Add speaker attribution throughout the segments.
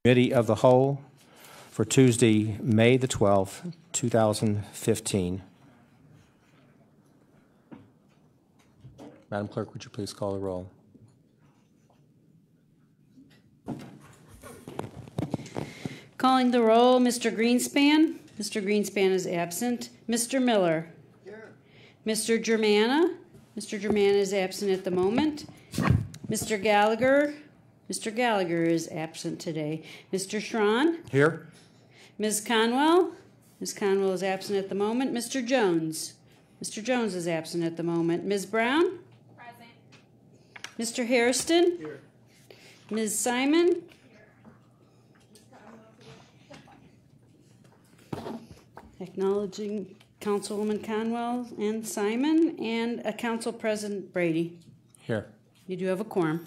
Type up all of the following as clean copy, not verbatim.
Speaker 1: Committee of the Whole for Tuesday, May the 12th, 2015. Madam Clerk, would you please call the roll?
Speaker 2: Calling the roll, Mr. Greenspan. Mr. Greenspan is absent. Mr. Miller. Here. Mr. Germana. Mr. Germana is absent at the moment. Mr. Gallagher. Mr. Gallagher is absent today. Mr. Schron.
Speaker 1: Here.
Speaker 2: Ms. Conwell. Ms. Conwell is absent at the moment. Mr. Jones. Mr. Jones is absent at the moment. Ms. Brown.
Speaker 3: Present.
Speaker 2: Mr. Hairston.
Speaker 4: Here.
Speaker 2: Ms. Simon. Acknowledging Councilwoman Conwell and Simon, and Council President Brady.
Speaker 1: Here.
Speaker 2: You do have a quorum.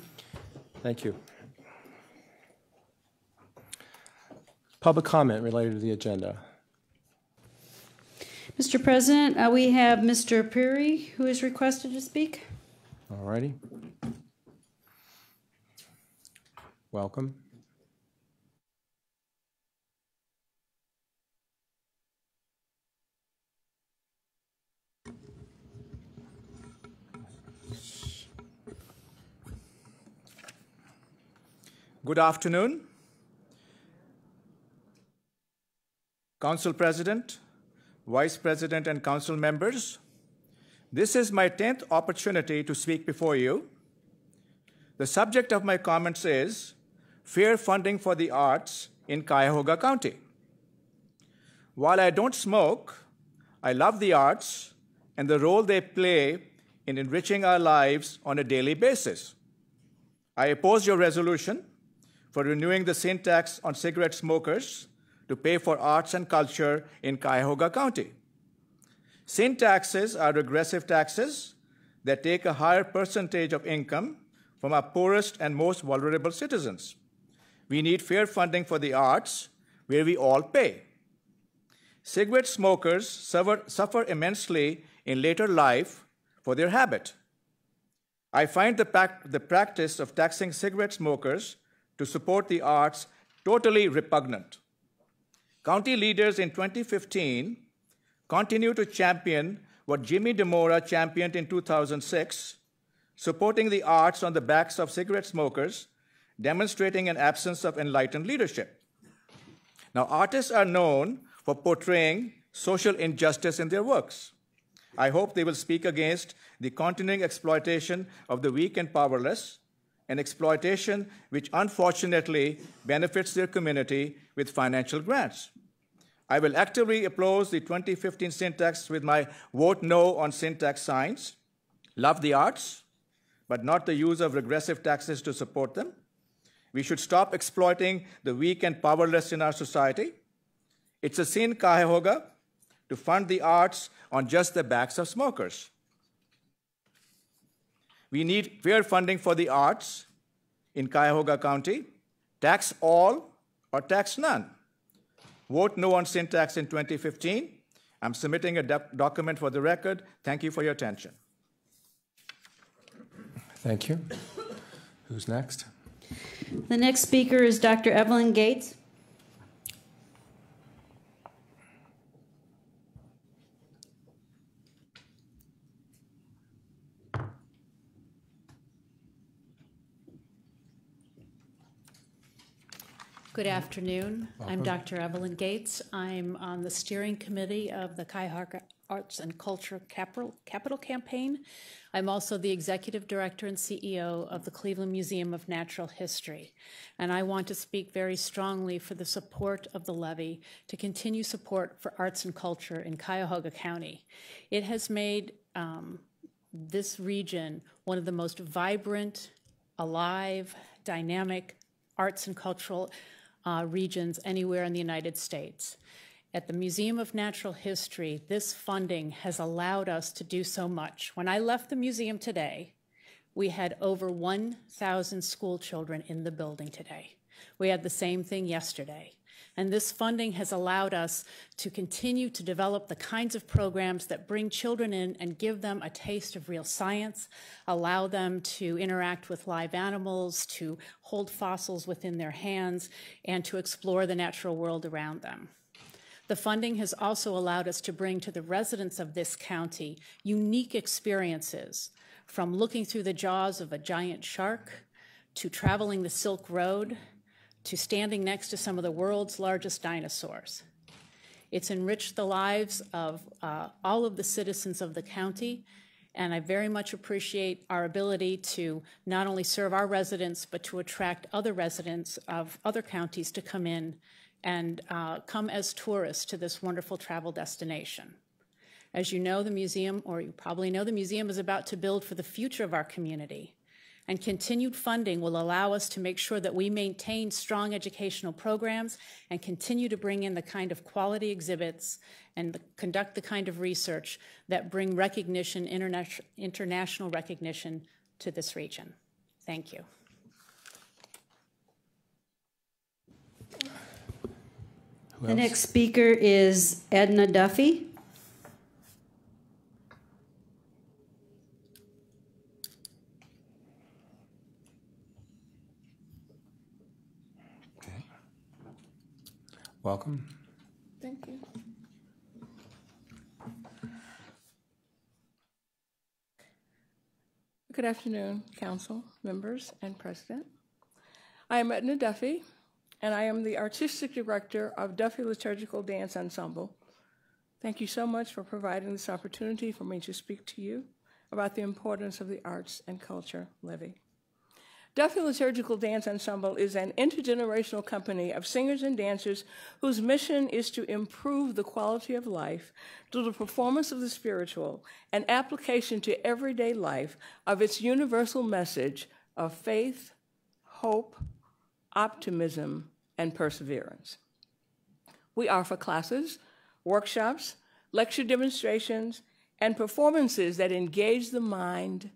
Speaker 1: Thank you. Public comment related to the agenda.
Speaker 2: Mr. President, we have Mr. Perry who is requested to speak.
Speaker 1: All righty. Welcome.
Speaker 4: Good afternoon, Council President, Vice President, and Council members. This is my 10th opportunity to speak before you. The subject of my comments is fair funding for the arts in Cuyahoga County. While I don't smoke, I love the arts and the role they play in enriching our lives on a daily basis. I oppose your resolution for renewing the sin tax on cigarette smokers to pay for arts and culture in Cuyahoga County. Sin taxes are regressive taxes that take a higher percentage of income from our poorest and most vulnerable citizens. We need fair funding for the arts where we all pay. Cigarette smokers suffer immensely in later life for their habit. I find the practice of taxing cigarette smokers to support the arts totally repugnant. County leaders in 2015 continue to champion what Jimmy DeMora championed in 2006, supporting the arts on the backs of cigarette smokers, demonstrating an absence of enlightened leadership. Now, artists are known for portraying social injustice in their works. I hope they will speak against the continuing exploitation of the weak and powerless, an exploitation which unfortunately benefits their community with financial grants. I will actively oppose the 2015 sin tax with my vote no on sin tax signs. Love the arts, but not the use of regressive taxes to support them. We should stop exploiting the weak and powerless in our society. It's a sin, Cuyahoga, to fund the arts on just the backs of smokers. We need fair funding for the arts in Cuyahoga County. Tax all or tax none. Vote no on sin tax in 2015. I'm submitting a document for the record. Thank you for your attention.
Speaker 1: Thank you. Who's next?
Speaker 2: The next speaker is Dr. Evelyn Gates.
Speaker 3: Good afternoon.
Speaker 1: Welcome.
Speaker 3: I'm Dr. Evelyn Gates. I'm on the steering committee of the Cuyahoga Arts and Culture Capital Campaign. I'm also the executive director and CEO of the Cleveland Museum of Natural History. And I want to speak very strongly for the support of the levy to continue support for arts and culture in Cuyahoga County. It has made this region one of the most vibrant, alive, dynamic arts and cultural regions anywhere in the United States. At the Museum of Natural History, this funding has allowed us to do so much. When I left the museum today, we had over 1,000 school children in the building today. We had the same thing yesterday. And this funding has allowed us to continue to develop the kinds of programs that bring children in and give them a taste of real science, allow them to interact with live animals, to hold fossils within their hands, and to explore the natural world around them. The funding has also allowed us to bring to the residents of this county unique experiences, from looking through the jaws of a giant shark, to traveling the Silk Road, to standing next to some of the world's largest dinosaurs. It's enriched the lives of all of the citizens of the county, and I very much appreciate our ability to not only serve our residents, but to attract other residents of other counties to come in and come as tourists to this wonderful travel destination. As you know, the museum, or you probably know, the museum is about to build for the future of our community. And continued funding will allow us to make sure that we maintain strong educational programs and continue to bring in the kind of quality exhibits and conduct the kind of research that bring recognition, international recognition to this region. Thank you.
Speaker 2: The next speaker is Edna Duffy.
Speaker 1: Okay. Welcome.
Speaker 5: Thank you. Good afternoon, council members and president. I am Edna Duffy, and I am the artistic director of Duffy Liturgical Dance Ensemble. Thank you so much for providing this opportunity for me to speak to you about the importance of the arts and culture living. Duffy Liturgical Dance Ensemble is an intergenerational company of singers and dancers whose mission is to improve the quality of life through the performance of the spiritual and application to everyday life of its universal message of faith, hope, optimism, and perseverance. We offer classes, workshops, lecture demonstrations, and performances that engage the mind,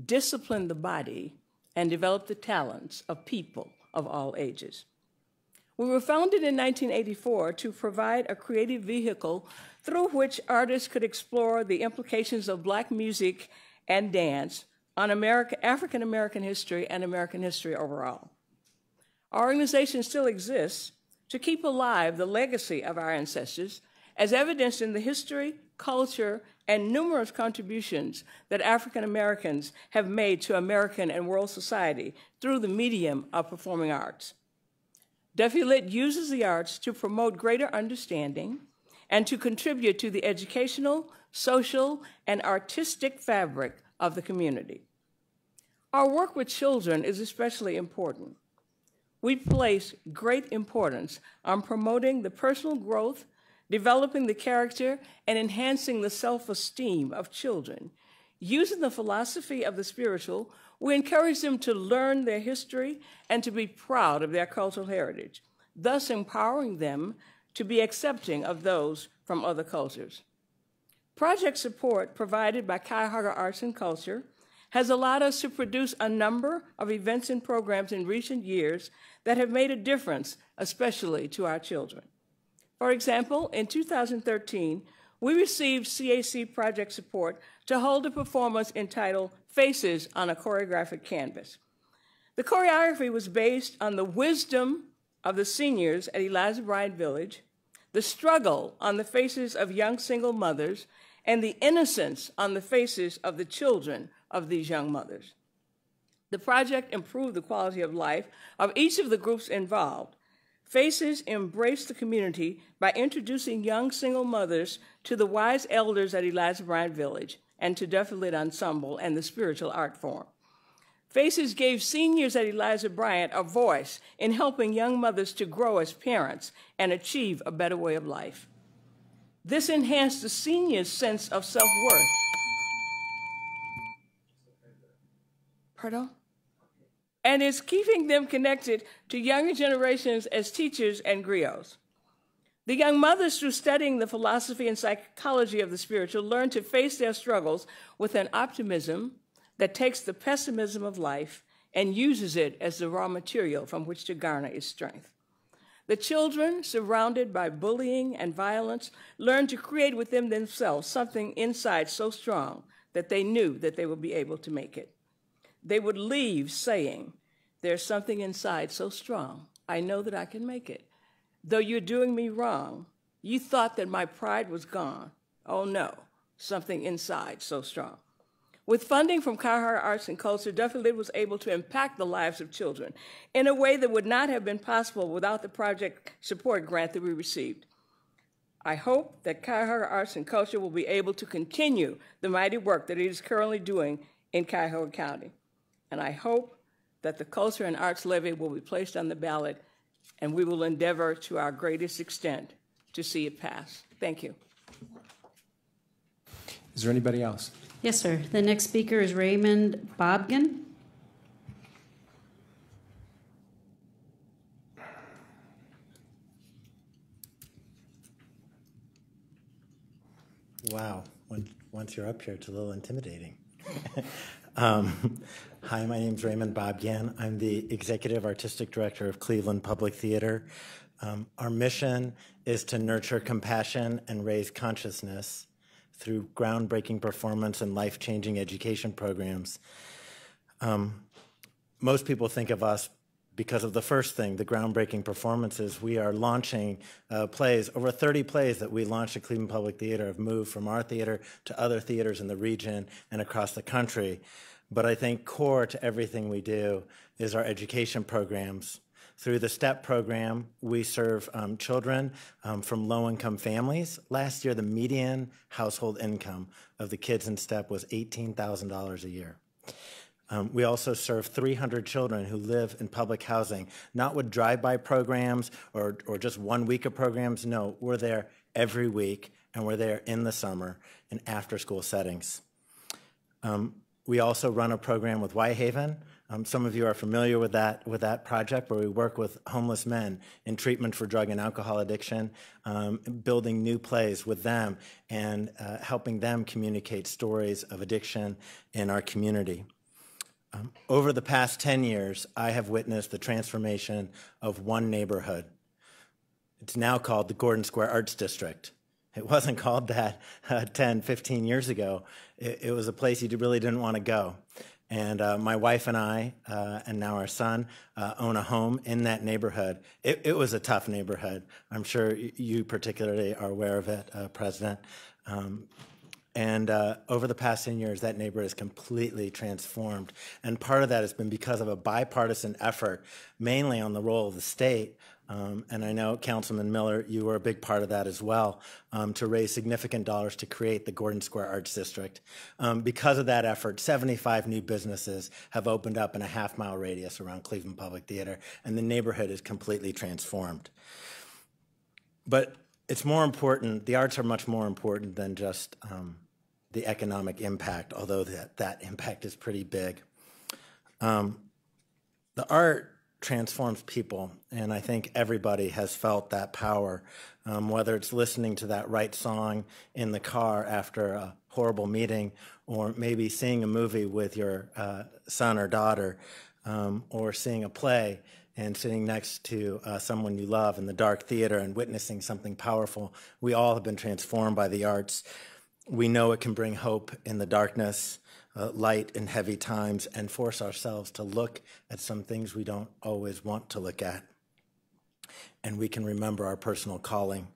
Speaker 5: discipline the body, and develop the talents of people of all ages. We were founded in 1984 to provide a creative vehicle through which artists could explore the implications of Black music and dance on African American history and American history overall. Our organization still exists to keep alive the legacy of our ancestors, as evidenced in the history, culture, and numerous contributions that African Americans have made to American and world society through the medium of performing arts. Duffy Lit uses the arts to promote greater understanding and to contribute to the educational, social, and artistic fabric of the community. Our work with children is especially important. We place great importance on promoting the personal growth, developing the character, and enhancing the self-esteem of children. Using the philosophy of the spiritual, we encourage them to learn their history and to be proud of their cultural heritage, thus empowering them to be accepting of those from other cultures. Project support provided by Cuyahoga Arts and Culture has allowed us to produce a number of events and programs in recent years that have made a difference, especially to our children. For example, in 2013, we received CAC project support to hold a performance entitled Faces on a Choreographic Canvas. The choreography was based on the wisdom of the seniors at Eliza Bryant Village, the struggle on the faces of young single mothers, and the innocence on the faces of the children of these young mothers. The project improved the quality of life of each of the groups involved. Faces embraced the community by introducing young single mothers to the wise elders at Eliza Bryant Village and to Duffy Lit Ensemble and the spiritual art form. Faces gave seniors at Eliza Bryant a voice in helping young mothers to grow as parents and achieve a better way of life. This enhanced the seniors' sense of self-worth. Pardon? And is keeping them connected to younger generations as teachers and griots. The young mothers, through studying the philosophy and psychology of the spiritual, learn to face their struggles with an optimism that takes the pessimism of life and uses it as the raw material from which to garner its strength. The children, surrounded by bullying and violence, learned to create within themselves something inside so strong that they knew that they would be able to make it. They would leave saying, "There's something inside so strong, I know that I can make it. Though you're doing me wrong, you thought that my pride was gone. Oh no, something inside so strong." With funding from Carhartt Arts and Culture, Duffy Lit was able to impact the lives of children in a way that would not have been possible without the project support grant that we received. I hope that Carhartt Arts and Culture will be able to continue the mighty work that it is currently doing in Cuyahoga County. And I hope that the Culture and Arts Levy will be placed on the ballot, and we will endeavor to our greatest extent to see it pass. Thank you.
Speaker 1: Is there anybody else?
Speaker 2: Yes, sir. The next speaker is Raymond Bobgen.
Speaker 6: Wow, once you're up here, it's a little intimidating. Hi, my name's Raymond Bobgan. I'm the Executive Artistic Director of Cleveland Public Theater. Our mission is to nurture compassion and raise consciousness through groundbreaking performance and life-changing education programs. Most people think of us because of the first thing, the groundbreaking performances. We are launching plays. Over 30 plays that we launched at Cleveland Public Theater have moved from our theater to other theaters in the region and across the country. But I think core to everything we do is our education programs. Through the STEP program, we serve children from low-income families. Last year, the median household income of the kids in STEP was $18,000 a year. We also serve 300 children who live in public housing, not with drive-by programs or just 1 week of programs. No, we're there every week, and we're there in the summer in after-school settings. We also run a program with Whitehaven. Some of you are familiar with that project, where we work with homeless men in treatment for drug and alcohol addiction, building new plays with them and helping them communicate stories of addiction in our community. Over the past 10 years, I have witnessed the transformation of one neighborhood. It's now called the Gordon Square Arts District. It wasn't called that 10, 15 years ago. It was a place you really didn't want to go. And my wife and I, and now our son, own a home in that neighborhood. It was a tough neighborhood. I'm sure you particularly are aware of it, President. And over the past 10 years, that neighborhood has completely transformed. And part of that has been because of a bipartisan effort, mainly on the role of the state. And I know, Councilman Miller, you were a big part of that as well, to raise significant dollars to create the Gordon Square Arts District. Because of that effort, 75 new businesses have opened up in a half-mile radius around Cleveland Public Theater, and the neighborhood is completely transformed. But it's more important, the arts are much more important than just the economic impact, although that impact is pretty big. The art transforms people, and I think everybody has felt that power, whether it's listening to that right song in the car after a horrible meeting, or maybe seeing a movie with your son or daughter, or seeing a play and sitting next to someone you love in the dark theater and witnessing something powerful. We all have been transformed by the arts. We know it can bring hope in the darkness, light in heavy times, and force ourselves to look at some things we don't always want to look at. And we can remember our personal calling,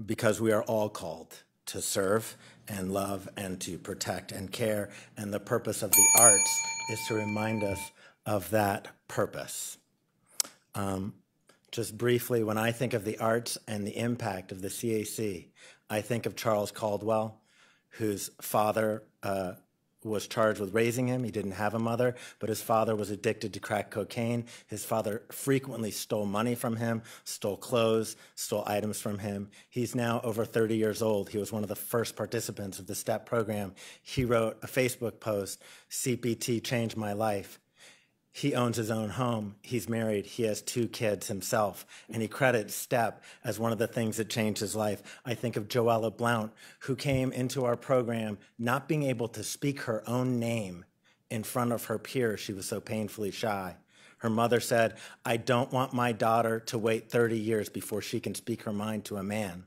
Speaker 6: because we are all called to serve and love and to protect and care. And the purpose of the arts is to remind us of that purpose. Just briefly, when I think of the arts and the impact of the CAC, I think of Charles Caldwell, whose father was charged with raising him. He didn't have a mother, but his father was addicted to crack cocaine. His father frequently stole money from him, stole clothes, stole items from him. He's now over 30 years old. He was one of the first participants of the STEP program. He wrote a Facebook post, "CPT changed my life." He owns his own home. He's married. He has 2 kids himself. And he credits STEP as one of the things that changed his life. I think of Joella Blount, who came into our program not being able to speak her own name in front of her peers. She was so painfully shy. Her mother said, "I don't want my daughter to wait 30 years before she can speak her mind to a man.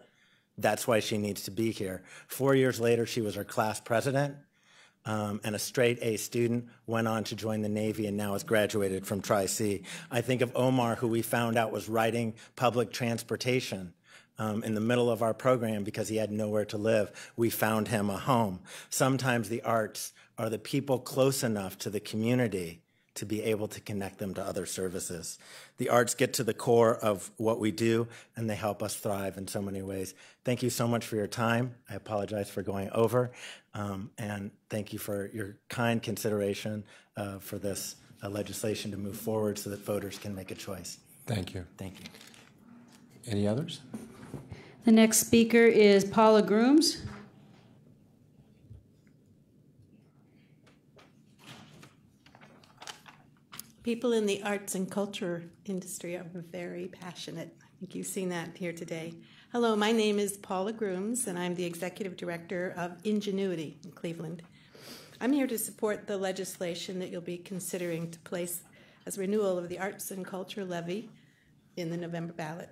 Speaker 6: That's why she needs to be here." 4 years later, she was our class president, and a straight A student, went on to join the Navy and now has graduated from Tri-C. I think of Omar, who we found out was riding public transportation in the middle of our program because he had nowhere to live. We found him a home. Sometimes the arts are the people close enough to the community to be able to connect them to other services. The arts get to the core of what we do, and they help us thrive in so many ways. Thank you so much for your time. I apologize for going over, and thank you for your kind consideration for this legislation to move forward so that voters can make a choice.
Speaker 1: Thank you.
Speaker 6: Thank you.
Speaker 1: Any others?
Speaker 2: The next speaker is Paula Grooms.
Speaker 7: People in the arts and culture industry are very passionate. I think you've seen that here today. Hello, my name is Paula Grooms, and I'm the Executive Director of Ingenuity in Cleveland. I'm here to support the legislation that you'll be considering to place as renewal of the Arts and Culture Levy in the November ballot.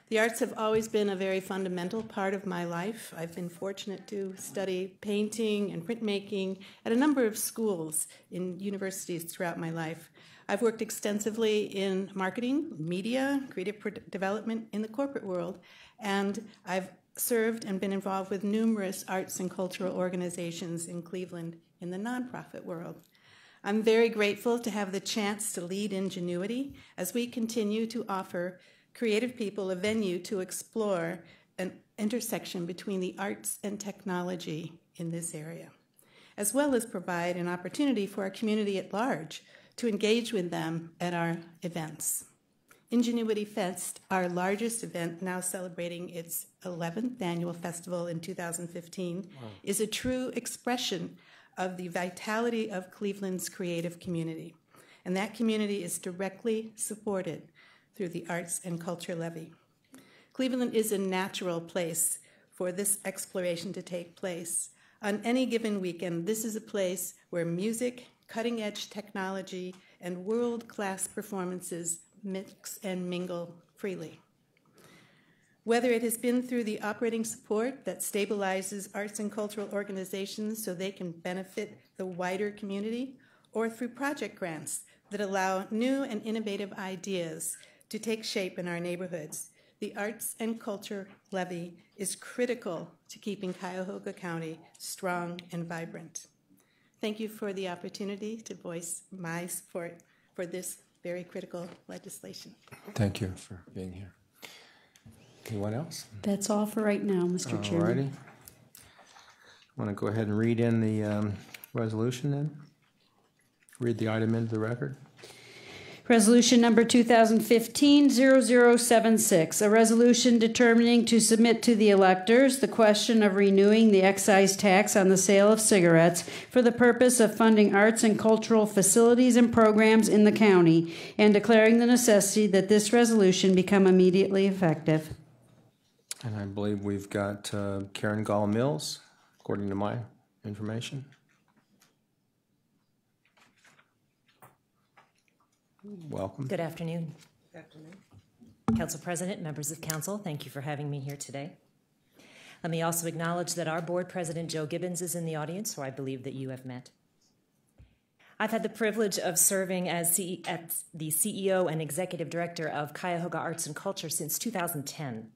Speaker 7: The arts have always been a very fundamental part of my life. I've been fortunate to study painting and printmaking at a number of schools in universities throughout my life. I've worked extensively in marketing, media, creative development in the corporate world, and I've served and been involved with numerous arts and cultural organizations in Cleveland in the nonprofit world. I'm very grateful to have the chance to lead Ingenuity as we continue to offer creative people a venue to explore an intersection between the arts and technology in this area, as well as provide an opportunity for our community at large to engage with them at our events. Ingenuity Fest, our largest event, now celebrating its 11th annual festival in 2015, is a true expression of the vitality of Cleveland's creative community. And that community is directly supported through the Arts and Culture Levy. Cleveland is a natural place for this exploration to take place. On any given weekend, this is a place where music, cutting-edge technology, and world-class performances mix and mingle freely. Whether it has been through the operating support that stabilizes arts and cultural organizations so they can benefit the wider community, or through project grants that allow new and innovative ideas to take shape in our neighborhoods, the Arts and Culture Levy is critical to keeping Cuyahoga County strong and vibrant. Thank you for the opportunity to voice my support for this very critical legislation.
Speaker 1: Thank you for being here. Anyone else?
Speaker 2: That's all for right now, Mr.
Speaker 1: All
Speaker 2: Chairman.
Speaker 1: righty. Want to go ahead and read in the resolution then? Read the item into the record.
Speaker 2: Resolution number 2015-0076, a resolution determining to submit to the electors the question of renewing the excise tax on the sale of cigarettes for the purpose of funding arts and cultural facilities and programs in the county, and declaring the necessity that this resolution become immediately effective.
Speaker 1: And I believe we've got Karen Gall-Mills, according to my information. Welcome.
Speaker 8: Good afternoon. Good afternoon. Council President, members of council, thank you for having me here today. Let me also acknowledge that our board president, Joe Gibbons, is in the audience, who I believe that you have met. I've had the privilege of serving as the CEO and executive director of Cuyahoga Arts and Culture since 2010.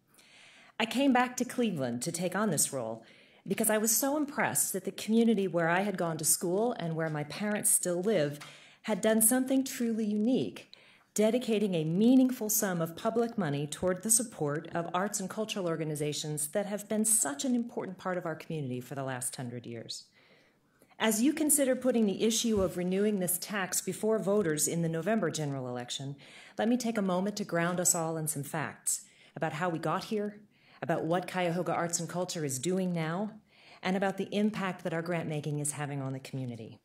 Speaker 8: I came back to Cleveland to take on this role because I was so impressed that the community where I had gone to school and where my parents still live had done something truly unique, dedicating a meaningful sum of public money toward the support of arts and cultural organizations that have been such an important part of our community for the last 100 years. As you consider putting the issue of renewing this tax before voters in the November general election, let me take a moment to ground us all in some facts about how we got here, about what Cuyahoga Arts and Culture is doing now, and about the impact that our grant making is having on the community.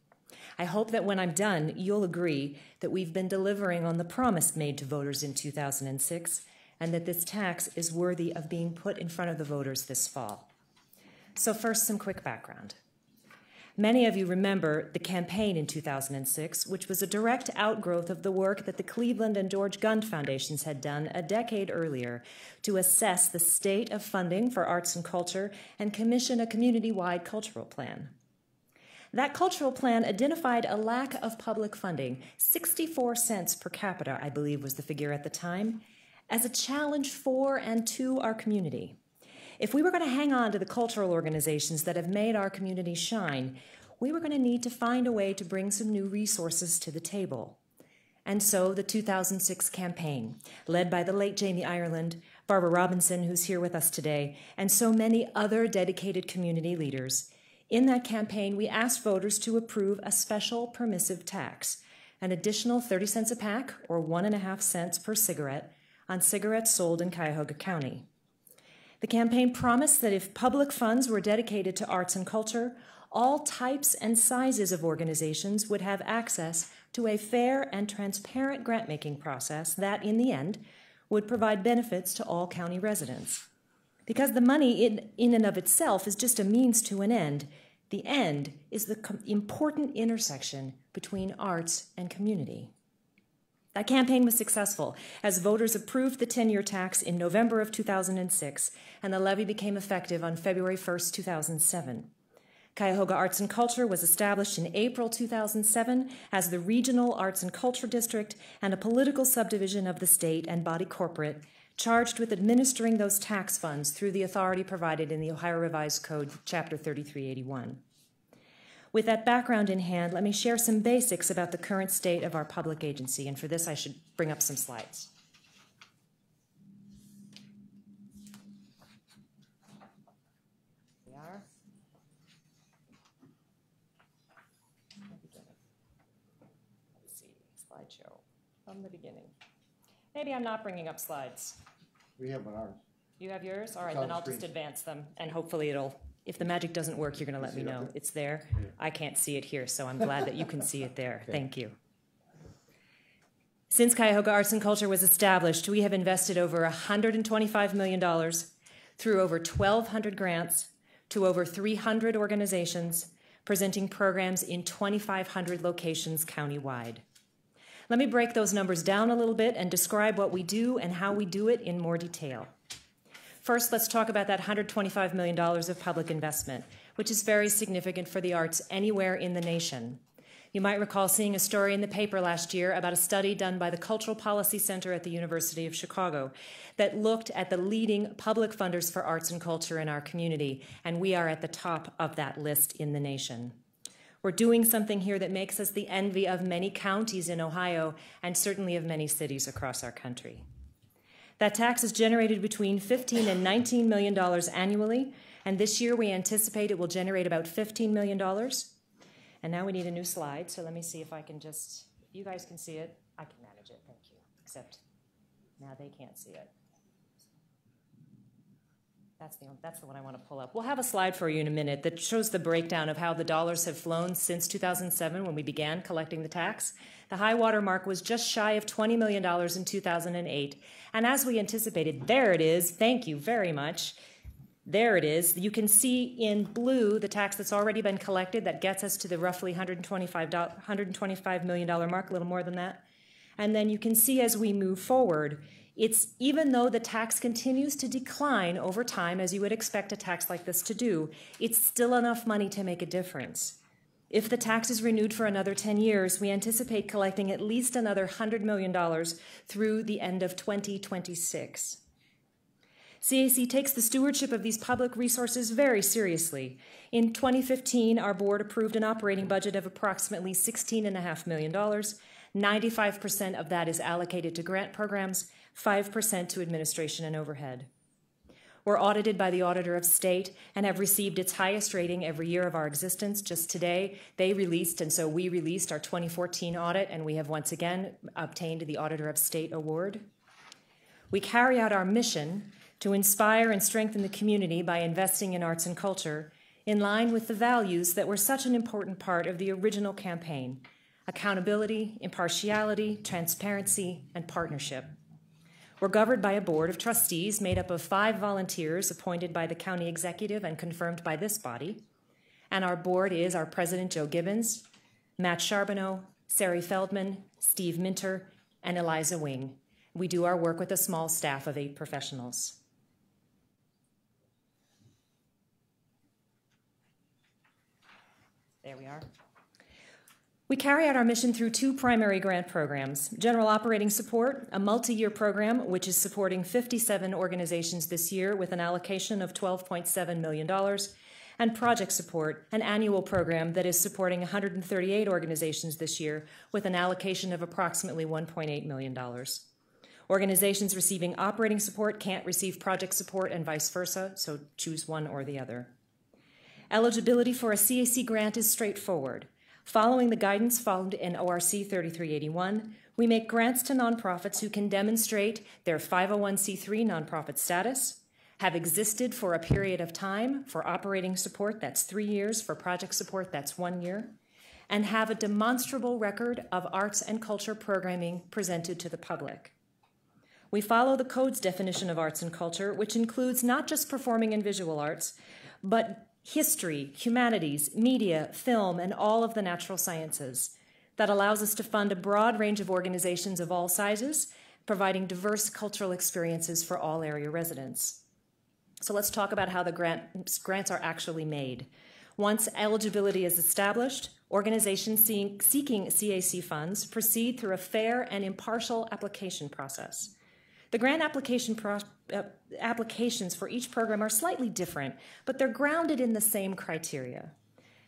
Speaker 8: I hope that when I'm done, you'll agree that we've been delivering on the promise made to voters in 2006, and that this tax is worthy of being put in front of the voters this fall. So first, some quick background. Many of you remember the campaign in 2006, which was a direct outgrowth of the work that the Cleveland and George Gund Foundations had done a decade earlier to assess the state of funding for arts and culture and commission a community-wide cultural plan. That cultural plan identified a lack of public funding, 64 cents per capita, I believe was the figure at the time, as a challenge for and to our community. If we were going to hang on to the cultural organizations that have made our community shine, we were going to need to find a way to bring some new resources to the table. And so the 2006 campaign, led by the late Jamie Ireland, Barbara Robinson, who's here with us today, and so many other dedicated community leaders. In that campaign, we asked voters to approve a special permissive tax, an additional 30 cents a pack, or 1.5 cents per cigarette, on cigarettes sold in Cuyahoga County. The campaign promised that if public funds were dedicated to arts and culture, all types and sizes of organizations would have access to a fair and transparent grant-making process that, in the end, would provide benefits to all county residents. Because the money in and of itself is just a means to an end, the end is the important intersection between arts and community. That campaign was successful as voters approved the 10-year tax in November of 2006, and the levy became effective on February 1st, 2007. Cuyahoga Arts and Culture was established in April 2007 as the Regional Arts and Culture District and a political subdivision of the state and body corporate charged with administering those tax funds through the authority provided in the Ohio Revised Code, Chapter 3381. With that background in hand, let me share some basics about the current state of our public agency, and for this I should bring up some slides. Here we are. Let's see, slideshow from the beginning. Maybe I'm not bringing up slides.
Speaker 9: We have ours.
Speaker 8: You have yours? All right,
Speaker 9: It's on
Speaker 8: then
Speaker 9: the
Speaker 8: I'll
Speaker 9: screen.
Speaker 8: just advance them, and hopefully it'll, if the magic doesn't work, you're going to let me
Speaker 9: see it up
Speaker 8: know.
Speaker 9: there?
Speaker 8: It's there. I can't see it here, so I'm glad that you can see it there. Thank you. Since Cuyahoga Arts and Culture was established, we have invested over $125 million through over 1,200 grants to over 300 organizations, presenting programs in 2,500 locations countywide. Let me break those numbers down a little bit and describe what we do and how we do it in more detail. First, let's talk about that $125 million of public investment, which is very significant for the arts anywhere in the nation. You might recall seeing a story in the paper last year about a study done by the Cultural Policy Center at the University of Chicago that looked at the leading public funders for arts and culture in our community, and we are at the top of that list in the nation. We're doing something here that makes us the envy of many counties in Ohio and certainly of many cities across our country. That tax is generated between $15 and $19 million annually, and this year we anticipate it will generate about $15 million. And now we need a new slide, so let me see if I can just, if you guys can see it, I can manage it, thank you. Except now they can't see it. That's the one I want to pull up. We'll have a slide for you in a minute that shows the breakdown of how the dollars have flown since 2007 when we began collecting the tax. The high water mark was just shy of $20 million in 2008. And as we anticipated, there it is. Thank you very much. There it is. You can see in blue the tax that's already been collected. That gets us to the roughly $125 million mark, a little more than that. And then you can see as we move forward, it's even though the tax continues to decline over time, as you would expect a tax like this to do, it's still enough money to make a difference. If the tax is renewed for another 10 years, we anticipate collecting at least another $100 million through the end of 2026. CAC takes the stewardship of these public resources very seriously. In 2015, our board approved an operating budget of approximately $16.5 million. 95% of that is allocated to grant programs, 5% to administration and overhead. We're audited by the Auditor of State and have received its highest rating every year of our existence. Just today, they released, and so we released our 2014 audit, and we have once again obtained the Auditor of State award. We carry out our mission to inspire and strengthen the community by investing in arts and culture in line with the values that were such an important part of the original campaign: accountability, impartiality, transparency, and partnership. We're governed by a board of trustees made up of 5 volunteers appointed by the county executive and confirmed by this body. And our board is our President, Joe Gibbons, Matt Charbonneau, Sari Feldman, Steve Minter, and Eliza Wing. We do our work with a small staff of 8 professionals. There we are. We carry out our mission through 2 primary grant programs: General Operating Support, a multi-year program which is supporting 57 organizations this year with an allocation of $12.7 million, and Project Support, an annual program that is supporting 138 organizations this year with an allocation of approximately $1.8 million. Organizations receiving operating support can't receive project support and vice versa, so choose one or the other. Eligibility for a CAC grant is straightforward. Following the guidance found in ORC 3381, we make grants to nonprofits who can demonstrate their 501c3 nonprofit status, have existed for a period of time. For operating support, that's 3 years. For project support, that's 1 year. And have a demonstrable record of arts and culture programming presented to the public. We follow the Code's definition of arts and culture, which includes not just performing and visual arts, but history, humanities, media, film, and all of the natural sciences. That allows us to fund a broad range of organizations of all sizes, providing diverse cultural experiences for all area residents. So let's talk about how the grants are actually made. Once eligibility is established, organizations seeking CAC funds proceed through a fair and impartial application process. The grant applications for each program are slightly different, but they're grounded in the same criteria.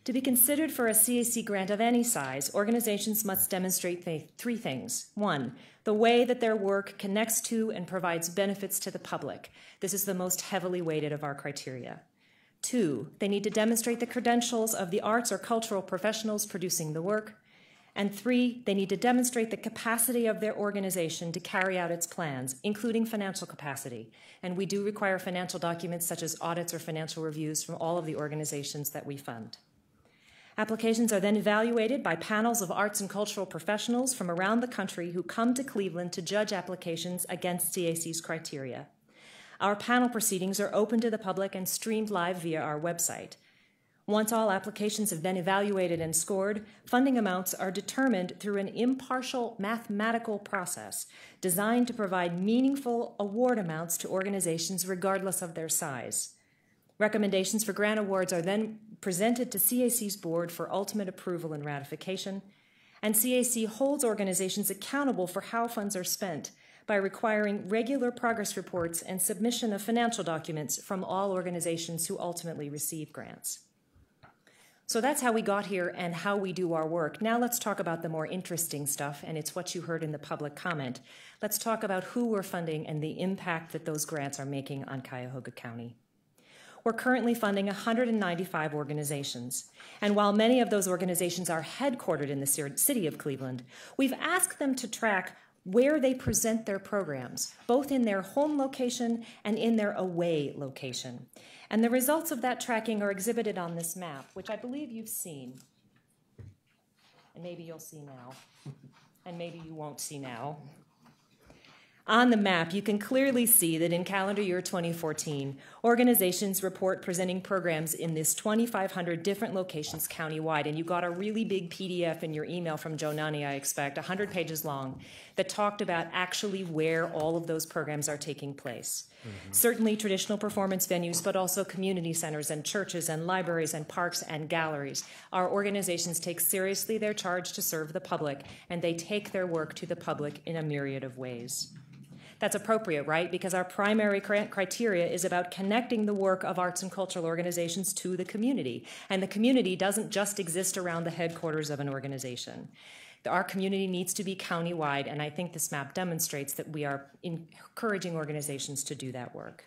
Speaker 8: To be considered for a CAC grant of any size, organizations must demonstrate 3 things. 1, the way that their work connects to and provides benefits to the public. This is the most heavily weighted of our criteria. 2, they need to demonstrate the credentials of the arts or cultural professionals producing the work. And 3, they need to demonstrate the capacity of their organization to carry out its plans, including financial capacity. And we do require financial documents such as audits or financial reviews from all of the organizations that we fund. Applications are then evaluated by panels of arts and cultural professionals from around the country who come to Cleveland to judge applications against CAC's criteria. Our panel proceedings are open to the public and streamed live via our website. Once all applications have been evaluated and scored, funding amounts are determined through an impartial mathematical process designed to provide meaningful award amounts to organizations regardless of their size. Recommendations for grant awards are then presented to CAC's board for ultimate approval and ratification, and CAC holds organizations accountable for how funds are spent by requiring regular progress reports and submission of financial documents from all organizations who ultimately receive grants. So that's how we got here and how we do our work. Now let's talk about the more interesting stuff, and it's what you heard in the public comment. Let's talk about who we're funding and the impact that those grants are making on Cuyahoga County. We're currently funding 195 organizations, and while many of those organizations are headquartered in the city of Cleveland, we've asked them to track where they present their programs, both in their home location and in their away location. And the results of that tracking are exhibited on this map, which I believe you've seen. And maybe you'll see now. And maybe you won't see now. On the map, you can clearly see that in calendar year 2014, organizations report presenting programs in this 2,500 different locations countywide. And you got a really big PDF in your email from Joe Nani, I expect, 100 pages long, that talked about actually where all of those programs are taking place. Certainly traditional performance venues, but also community centers and churches and libraries and parks and galleries. Our organizations take seriously their charge to serve the public, and they take their work to the public in a myriad of ways. That's appropriate, right? Because our primary criteria is about connecting the work of arts and cultural organizations to the community. And the community doesn't just exist around the headquarters of an organization. Our community needs to be countywide, and I think this map demonstrates that we are encouraging organizations to do that work.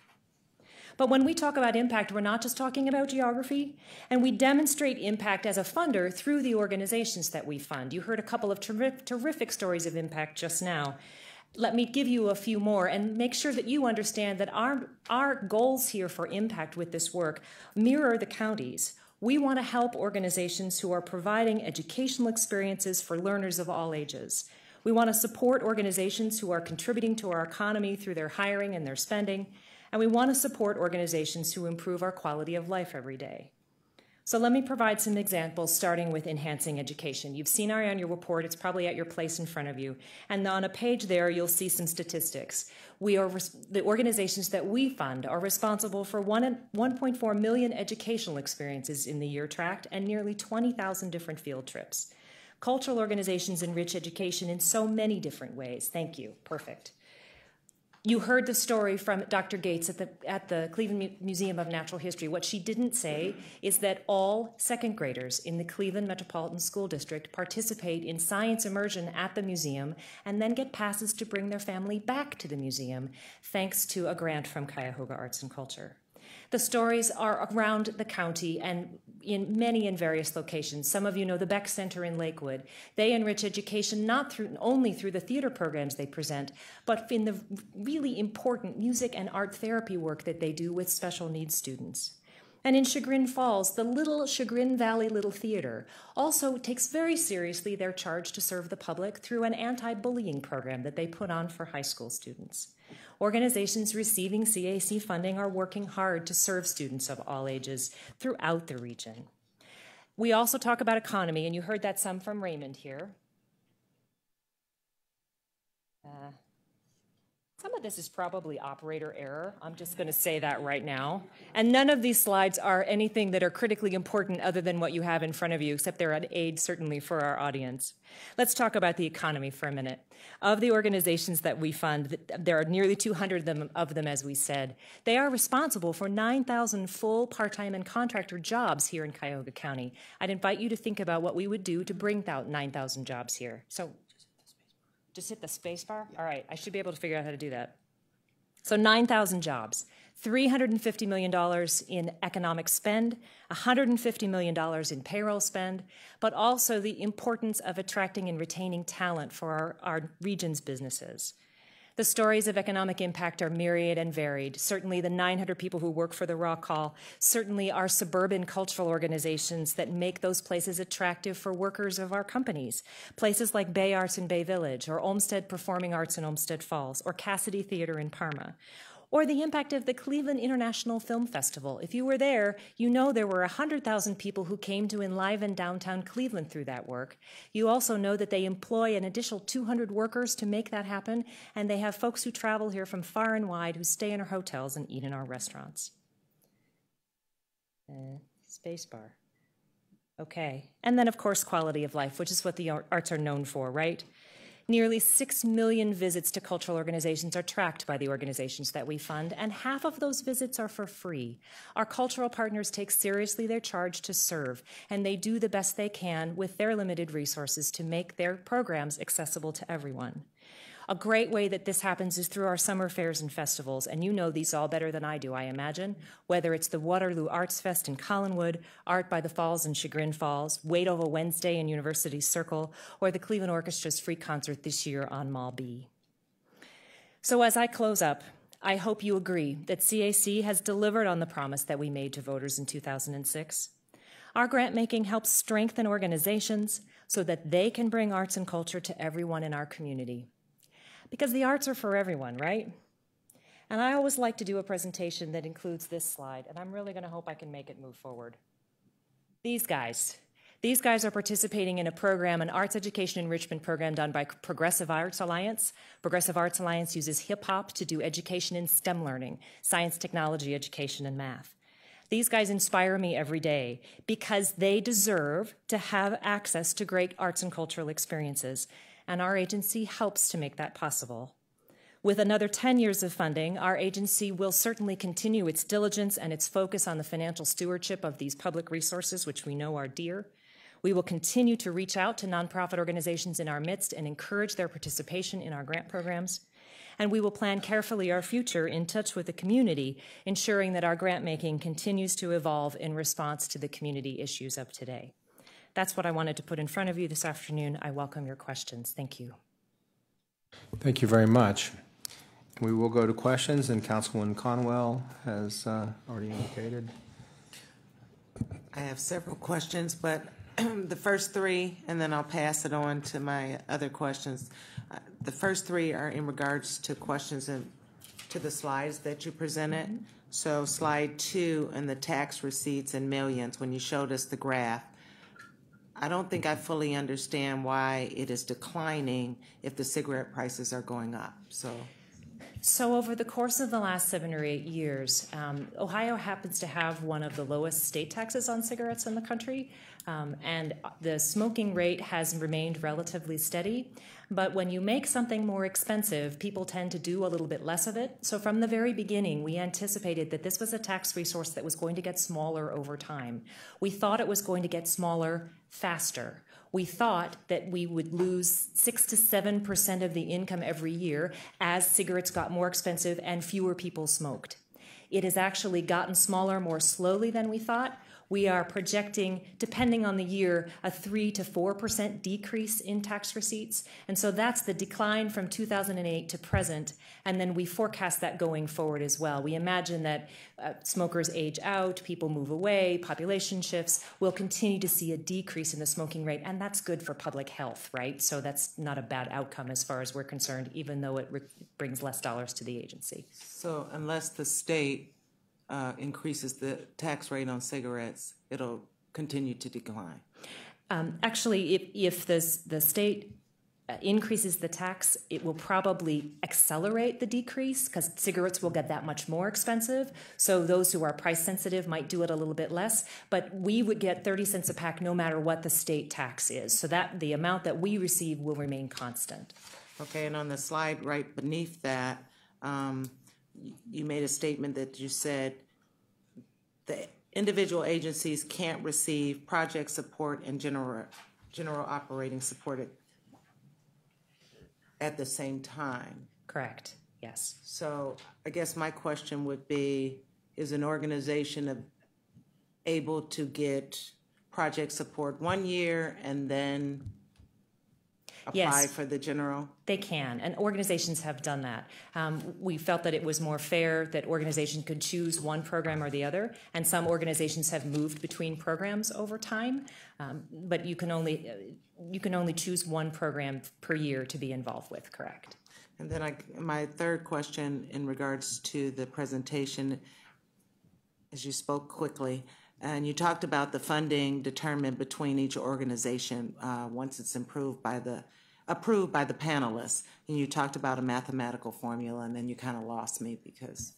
Speaker 8: But when we talk about impact, we're not just talking about geography, and we demonstrate impact as a funder through the organizations that we fund. You heard a couple of terrific stories of impact just now. Let me give you a few more and make sure that you understand that our goals here for impact with this work mirror the county's. We want to help organizations who are providing educational experiences for learners of all ages. We want to support organizations who are contributing to our economy through their hiring and their spending, and we want to support organizations who improve our quality of life every day. So let me provide some examples, starting with enhancing education. You've seen our annual report. It's probably at your place in front of you. And on a page there, you'll see some statistics. The organizations that we fund are responsible for 1.4 million educational experiences in the year tracked and nearly 20,000 different field trips. Cultural organizations enrich education in so many different ways. Thank you. Perfect. You heard the story from Dr. Gates at the Cleveland Museum of Natural History. What she didn't say is that all second graders in the Cleveland Metropolitan School District participate in science immersion at the museum and then get passes to bring their family back to the museum, thanks to a grant from Cuyahoga Arts and Culture. The stories are around the county and in many and various locations. Some of you know the Beck Center in Lakewood. They enrich education not only through the theater programs they present, but in the really important music and art therapy work that they do with special needs students. And in Chagrin Falls, the little Chagrin Valley Little Theater also takes very seriously their charge to serve the public through an anti-bullying program that they put on for high school students. Organizations receiving CAC funding are working hard to serve students of all ages throughout the region. We also talk about economy, and you heard that some from Raymond here. Some of this is probably operator error. I'm just going to say that right now. And none of these slides are anything that are critically important other than what you have in front of you, except they're an aid certainly for our audience. Let's talk about the economy for a minute. Of the organizations that we fund, there are nearly 200 of them, as we said. They are responsible for 9,000 full, part-time, and contractor jobs here in Cuyahoga County. I'd invite you to think about what we would do to bring out 9,000 jobs here. So just hit the space bar? All right, I should be able to figure out how to do that. So 9,000 jobs, $350 million in economic spend, $150 million in payroll spend, but also the importance of attracting and retaining talent for our region's businesses. The stories of economic impact are myriad and varied. Certainly the 900 people who work for the Rock Hall, certainly our suburban cultural organizations that make those places attractive for workers of our companies. Places like Bay Arts in Bay Village, or Olmsted Performing Arts in Olmsted Falls, or Cassidy Theater in Parma. Or the impact of the Cleveland International Film Festival. If you were there, you know there were 100,000 people who came to enliven downtown Cleveland through that work. You also know that they employ an additional 200 workers to make that happen, and they have folks who travel here from far and wide who stay in our hotels and eat in our restaurants. Spacebar. Okay. And then, of course, quality of life, which is what the arts are known for, right? Nearly 6 million visits to cultural organizations are tracked by the organizations that we fund, and half of those visits are for free. Our cultural partners take seriously their charge to serve, and they do the best they can with their limited resources to make their programs accessible to everyone. A great way that this happens is through our summer fairs and festivals, and you know these all better than I do, I imagine, whether it's the Waterloo Arts Fest in Collinwood, Art by the Falls in Chagrin Falls, Wait Over Wednesday in University Circle, or the Cleveland Orchestra's free concert this year on Mall B. So as I close up, I hope you agree that CAC has delivered on the promise that we made to voters in 2006. Our grant making helps strengthen organizations so that they can bring arts and culture to everyone in our community. Because the arts are for everyone, right? And I always like to do a presentation that includes this slide, and I'm really going to hope I can make it move forward. These guys are participating in a program, an arts education enrichment program done by Progressive Arts Alliance. Progressive Arts Alliance uses hip-hop to do education in STEM learning, science, technology, education, and math. These guys inspire me every day because they deserve to have access to great arts and cultural experiences, and our agency helps to make that possible. With another 10 years of funding, our agency will certainly continue its diligence and its focus on the financial stewardship of these public resources, which we know are dear. We will continue to reach out to nonprofit organizations in our midst and encourage their participation in our grant programs. And we will plan carefully our future in touch with the community, ensuring that our grant making continues to evolve in response to the community issues of today. That's what I wanted to put in front of you this afternoon. I welcome your questions. Thank you.
Speaker 1: Thank you very much. We will go to questions, and Councilwoman Conwell has already indicated.
Speaker 9: I have several questions, but the first three, and then I'll pass it on to my other questions. The first three are in regards to questions to the slides that you presented. So slide 2 and the tax receipts in millions, when you showed us the graph, I don't think I fully understand why it is declining if the cigarette prices are going up.
Speaker 8: So over the course of the last 7 or 8 years, Ohio happens to have one of the lowest state taxes on cigarettes in the country, and the smoking rate has remained relatively steady. But when you make something more expensive, people tend to do a little bit less of it. So from the very beginning, we anticipated that this was a tax resource that was going to get smaller over time. We thought it was going to get smaller faster. We thought that we would lose 6 to 7% of the income every year as cigarettes got more expensive and fewer people smoked. It has actually gotten smaller more slowly than we thought. We are projecting, depending on the year, a 3 to 4% decrease in tax receipts. And so that's the decline from 2008 to present. And then we forecast that going forward as well. We imagine that smokers age out, people move away, population shifts. We'll continue to see a decrease in the smoking rate. And that's good for public health, right? So that's not a bad outcome as far as we're concerned, even though it brings less dollars to the agency.
Speaker 9: So unless the state increases the tax rate on cigarettes, it'll continue to decline.
Speaker 8: Actually, if the state increases the tax, it will probably accelerate the decrease because cigarettes will get that much more expensive. So those who are price sensitive might do it a little bit less, but we would get 30 cents a pack no matter what the state tax is. So that the amount that we receive will remain constant.
Speaker 9: Okay, and on the slide right beneath that, you made a statement that you said the individual agencies can't receive project support and general operating support at the same time.
Speaker 8: Correct, yes.
Speaker 9: So I guess my question would be, is an organization able to get project support 1 year and then apply for the general?
Speaker 8: They can, and organizations have done that. We felt that it was more fair that organizations could choose one program or the other, and some organizations have moved between programs over time, but you can only choose one program per year to be involved with, correct?
Speaker 9: And then my third question in regards to the presentation, as you spoke quickly, and you talked about the funding determined between each organization once it's approved by the panelists, and you talked about a mathematical formula, and then you kind of lost me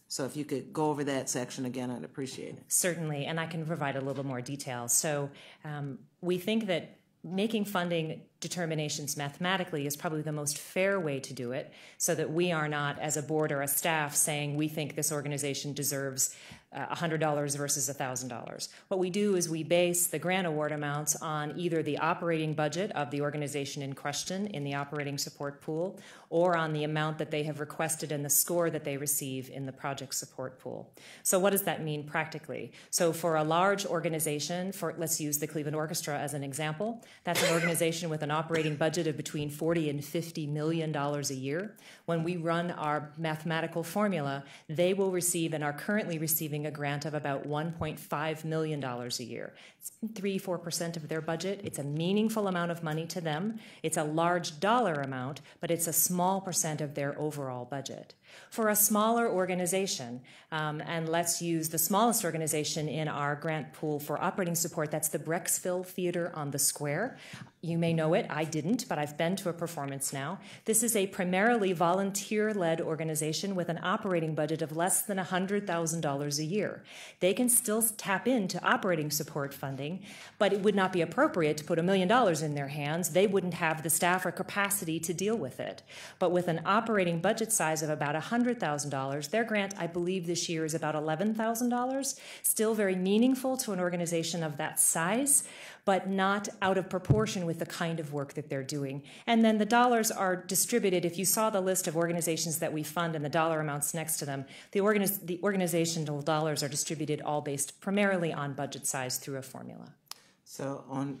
Speaker 9: so if you could go over that section again, I'd appreciate it.
Speaker 8: Certainly, and I can provide a little more detail. So we think that making funding determinations mathematically is probably the most fair way to do it, so that we are not, as a board or a staff, saying we think this organization deserves $100 versus $1,000. What we do is we base the grant award amounts on either the operating budget of the organization in question in the operating support pool, or on the amount that they have requested and the score that they receive in the project support pool. So what does that mean practically? So for a large organization, let's use the Cleveland Orchestra as an example, that's an organization with an operating budget of between $40 and $50 million a year. When we run our mathematical formula, they will receive and are currently receiving a grant of about $1.5 million a year. It's 3-4% of their budget. It's a meaningful amount of money to them. It's a large dollar amount, but it's a small percent of their overall budget. For a smaller organization, and let's use the smallest organization in our grant pool for operating support, that's the Brecksville Theater on the Square. You may know it, I didn't, but I've been to a performance now. This is a primarily volunteer-led organization with an operating budget of less than $100,000 a year. They can still tap into operating support funding, but it would not be appropriate to put $1 million in their hands. They wouldn't have the staff or capacity to deal with it. But with an operating budget size of about $100,000, their grant, I believe this year, is about $11,000. Still very meaningful to an organization of that size, but not out of proportion with the kind of work that they're doing. And then the dollars are distributed. If you saw the list of organizations that we fund and the dollar amounts next to them, the organizational dollars are distributed all based primarily on budget size through a formula.
Speaker 9: So on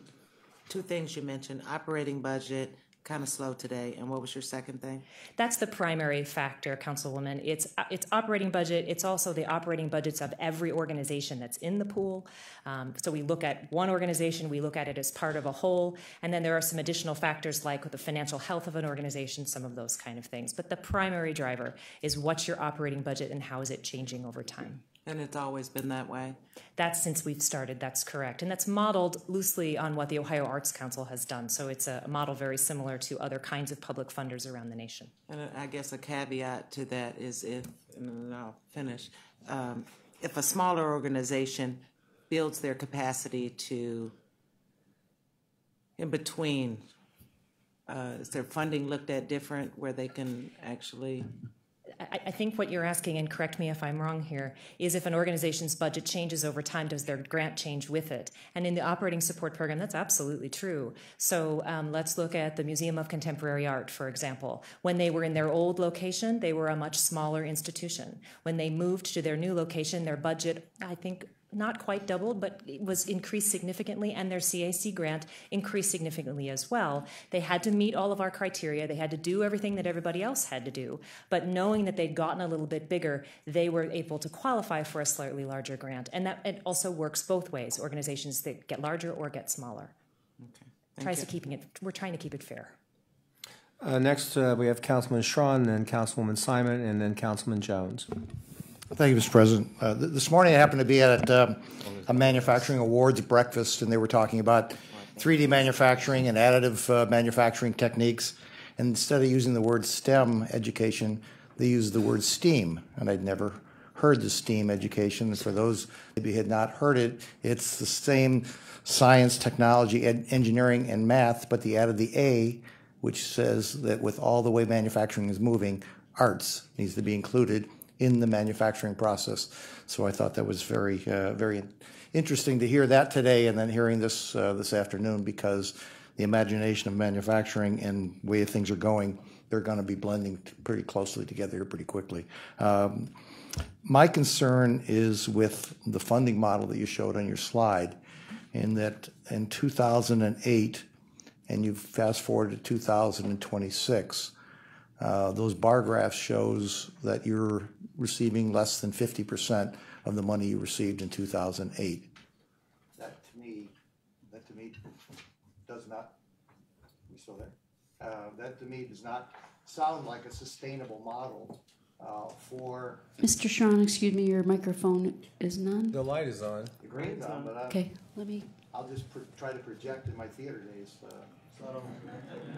Speaker 9: two things you mentioned, operating budget, kind of slow today. And what was your second thing?
Speaker 8: That's the primary factor, Councilwoman. It's operating budget. It's also the operating budgets of every organization that's in the pool. So we look at one organization, we look at it as part of a whole, and then there are some additional factors like the financial health of an organization, some of those kind of things. But the primary driver is what's your operating budget and how is it changing over time.
Speaker 9: And it's always been that way?
Speaker 8: That's since we've started, that's correct. And that's modeled loosely on what the Ohio Arts Council has done. So it's a model very similar to other kinds of public funders around the nation.
Speaker 9: And I guess a caveat to that is if, and I'll finish, if a smaller organization builds their capacity to, in between, is their funding looked at different where they can actually...
Speaker 8: I think what you're asking, and correct me if I'm wrong here, is if an organization's budget changes over time, does their grant change with it? And in the operating support program, that's absolutely true. So let's look at the Museum of Contemporary Art, for example. When they were in their old location, they were a much smaller institution. When they moved to their new location, their budget, I think, not quite doubled, but it was increased significantly, and their CAC grant increased significantly as well. They had to meet all of our criteria. They had to do everything that everybody else had to do. But knowing that they'd gotten a little bit bigger, they were able to qualify for a slightly larger grant. And that it also works both ways, organizations that get larger or get smaller.
Speaker 9: Okay.
Speaker 8: We're trying to keep it fair.
Speaker 1: Next, we have Councilman Schron, then Councilwoman Simon, and then Councilman Jones.
Speaker 10: Thank you, Mr. President. This morning I happened to be at a manufacturing awards breakfast, and they were talking about 3D manufacturing and additive manufacturing techniques. And instead of using the word STEM education, they used the word STEAM, and I'd never heard the STEAM education. For those maybe had not heard it, it's the same science, technology, engineering, and math, but they added the A, which says that with all the way manufacturing is moving, arts needs to be included in the manufacturing process. So I thought that was very, very interesting to hear that today, and then hearing this this afternoon, because the imagination of manufacturing and way things are going, they're going to be blending pretty closely together here pretty quickly. My concern is with the funding model that you showed on your slide, in that in 2008, and you fast forward to 2026, those bar graphs shows that you're receiving less than 50% of the money you received in 2008. That to me does not, are we still there? That to me does not sound like a sustainable model for...
Speaker 2: Mr. Schron, excuse me, your microphone is none.
Speaker 1: The light is on.
Speaker 10: The green's on, but
Speaker 2: Okay, let me...
Speaker 10: I'll just try to project in my theater days.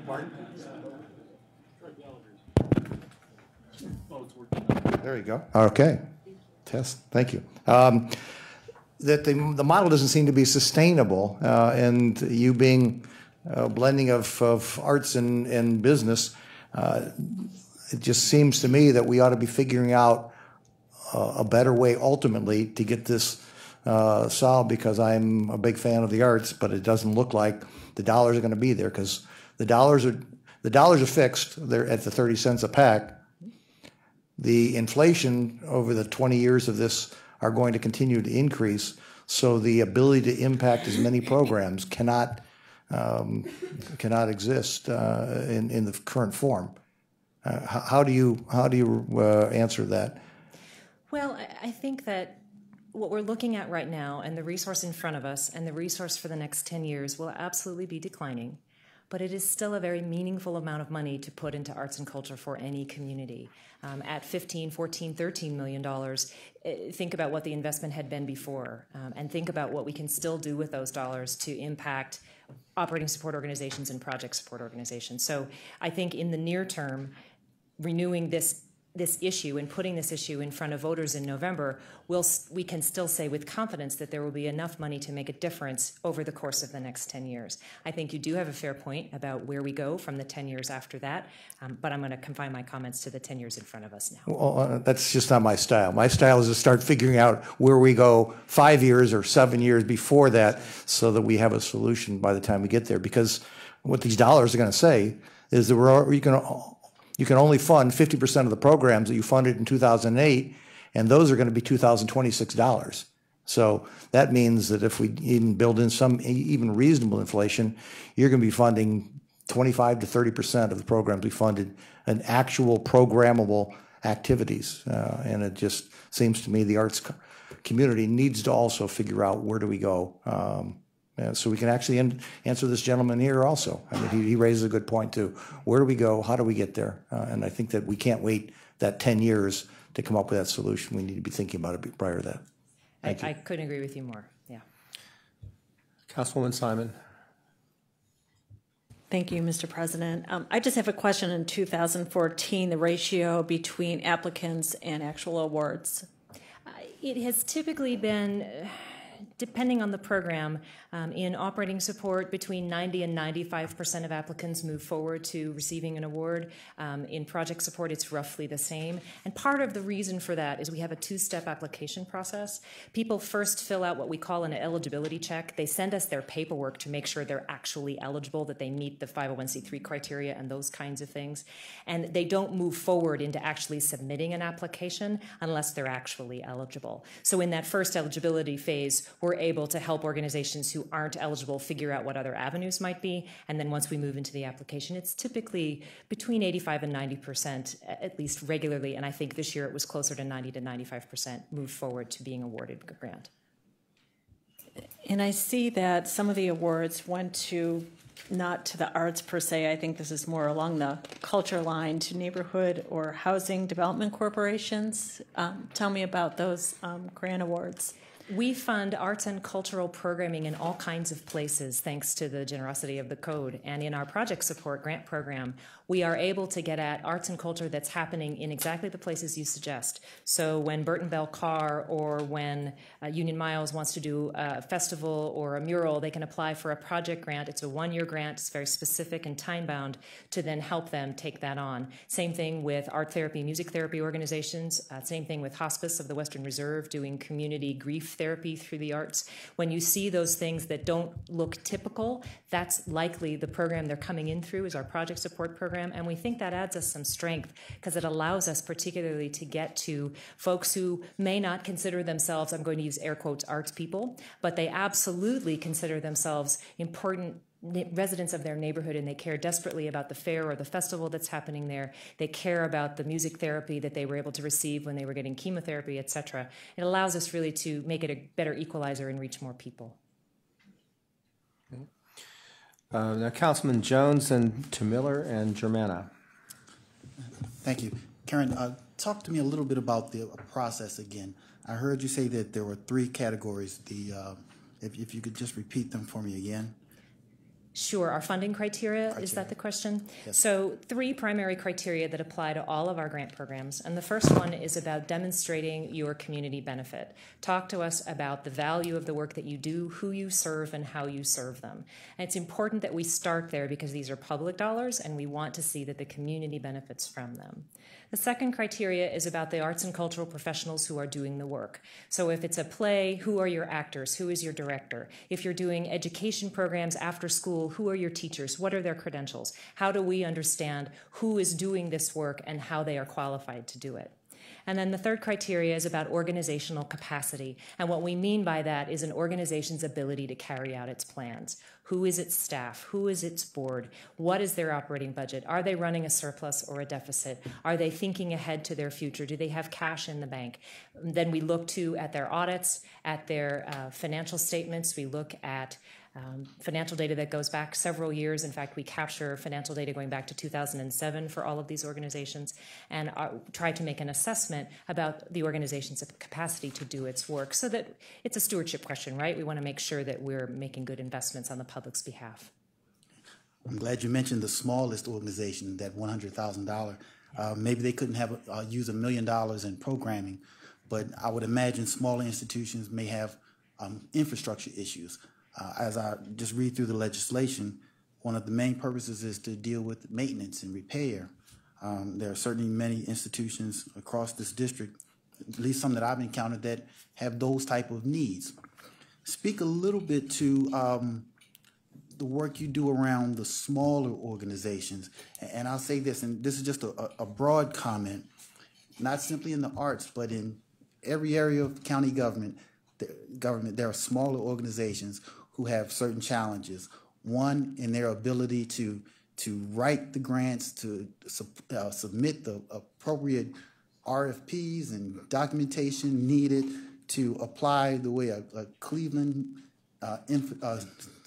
Speaker 10: Pardon? There you go. Okay. Test. Thank you. That the model doesn't seem to be sustainable, and you being a blending of arts and business, it just seems to me that we ought to be figuring out a better way ultimately to get this solved, because I'm a big fan of the arts, but it doesn't look like the dollars are going to be there, because the dollars are fixed. They're at the 30 cents a pack. The inflation over the 20 years of this are going to continue to increase, so the ability to impact as many programs cannot exist in the current form. How do you answer that?
Speaker 8: Well, I think that what we're looking at right now, and the resource in front of us, and the resource for the next 10 years will absolutely be declining. But it is still a very meaningful amount of money to put into arts and culture for any community. At $15, $14, $13 million, think about what the investment had been before, and think about what we can still do with those dollars to impact operating support organizations and project support organizations. So I think in the near term, renewing this issue and putting this issue in front of voters in November, we can still say with confidence that there will be enough money to make a difference over the course of the next 10 years. I think you do have a fair point about where we go from the 10 years after that, but I'm going to confine my comments to the 10 years in front of us now.
Speaker 10: Well, that's just not my style. My style is to start figuring out where we go 5 years or 7 years before that, so that we have a solution by the time we get there. Because what these dollars are going to say is that you can only fund 50% of the programs that you funded in 2008, and those are going to be 2026 dollars. So that means that if we even build in some even reasonable inflation, you're going to be funding 25 to 30% of the programs we funded in actual programmable activities. And it just seems to me the arts community needs to also figure out where do we go. So we can actually answer this gentleman here also. I mean, he raises a good point too. Where do we go? How do we get there? And I think that we can't wait that 10 years to come up with that solution. We need to be thinking about it prior to that.
Speaker 8: I couldn't agree with you more. Yeah.
Speaker 1: Councilwoman Simon.
Speaker 11: Thank you, Mr. President. I just have a question. In 2014, the ratio between applicants and actual awards.
Speaker 8: It has typically been, depending on the program, in operating support, between 90 and 95% of applicants move forward to receiving an award. In project support, it's roughly the same. And part of the reason for that is we have a two-step application process. People first fill out what we call an eligibility check. They send us their paperwork to make sure they're actually eligible, that they meet the 501c3 criteria and those kinds of things. And they don't move forward into actually submitting an application unless they're actually eligible. So in that first eligibility phase, we're able to help organizations who aren't eligible figure out what other avenues might be. And then once we move into the application, it's typically between 85 and 90%, at least regularly. And I think this year it was closer to 90 to 95% move forward to being awarded a grant.
Speaker 11: And I see that some of the awards went to, not to the arts per se, I think this is more along the culture line, to neighborhood or housing development corporations. Tell me about those grant awards.
Speaker 8: We fund arts and cultural programming in all kinds of places thanks to the generosity of the code. And in our project support grant program, we are able to get at arts and culture that's happening in exactly the places you suggest. So when Burton Bell Carr or when Union Miles wants to do a festival or a mural, they can apply for a project grant. It's a one-year grant. It's very specific and time-bound to then help them take that on. Same thing with art therapy, music therapy organizations. Same thing with Hospice of the Western Reserve doing community grief therapy through the arts. When you see those things that don't look typical, that's likely the program they're coming in through is our project support program. And we think that adds us some strength because it allows us particularly to get to folks who may not consider themselves, I'm going to use air quotes, arts people, but they absolutely consider themselves important residents of their neighborhood, and they care desperately about the fair or the festival that's happening there. They care about the music therapy that they were able to receive when they were getting chemotherapy, etc. It allows us really to make it a better equalizer and reach more people.
Speaker 1: Now, Councilman Jones and to Miller and Germana.
Speaker 12: Thank you. Karen, talk to me a little bit about the process again. I heard you say that there were 3 categories. If you could just repeat them for me again.
Speaker 8: Sure. Our funding criteria, is that the question? Yes. So 3 primary criteria that apply to all of our grant programs. And the first one is about demonstrating your community benefit. Talk to us about the value of the work that you do, who you serve, and how you serve them. And it's important that we start there because these are public dollars and we want to see that the community benefits from them. The second criteria is about the arts and cultural professionals who are doing the work. So if it's a play, who are your actors? Who is your director? If you're doing education programs after school, who are your teachers? What are their credentials? How do we understand who is doing this work and how they are qualified to do it? And then the third criteria is about organizational capacity. And what we mean by that is an organization's ability to carry out its plans. Who is its staff? Who is its board? What is their operating budget? Are they running a surplus or a deficit? Are they thinking ahead to their future? Do they have cash in the bank? Then we look at their audits, at their financial statements. We look at financial data that goes back several years. In fact, we capture financial data going back to 2007 for all of these organizations and try to make an assessment about the organization's capacity to do its work so that it's a stewardship question, right? We want to make sure that we're making good investments on the public's behalf.
Speaker 12: I'm glad you mentioned the smallest organization, that $100,000. Maybe they couldn't have use $1 million in programming, but I would imagine smaller institutions may have infrastructure issues. As I just read through the legislation, one of the main purposes is to deal with maintenance and repair. There are certainly many institutions across this district, at least some that I've encountered, that have those type of needs. Speak a little bit to the work you do around the smaller organizations. And I'll say this, and this is just a broad comment, not simply in the arts, but in every area of county government, there are smaller organizations who have certain challenges. One, in their ability to to write the grants, to submit the appropriate RFPs and documentation needed to apply the way a Cleveland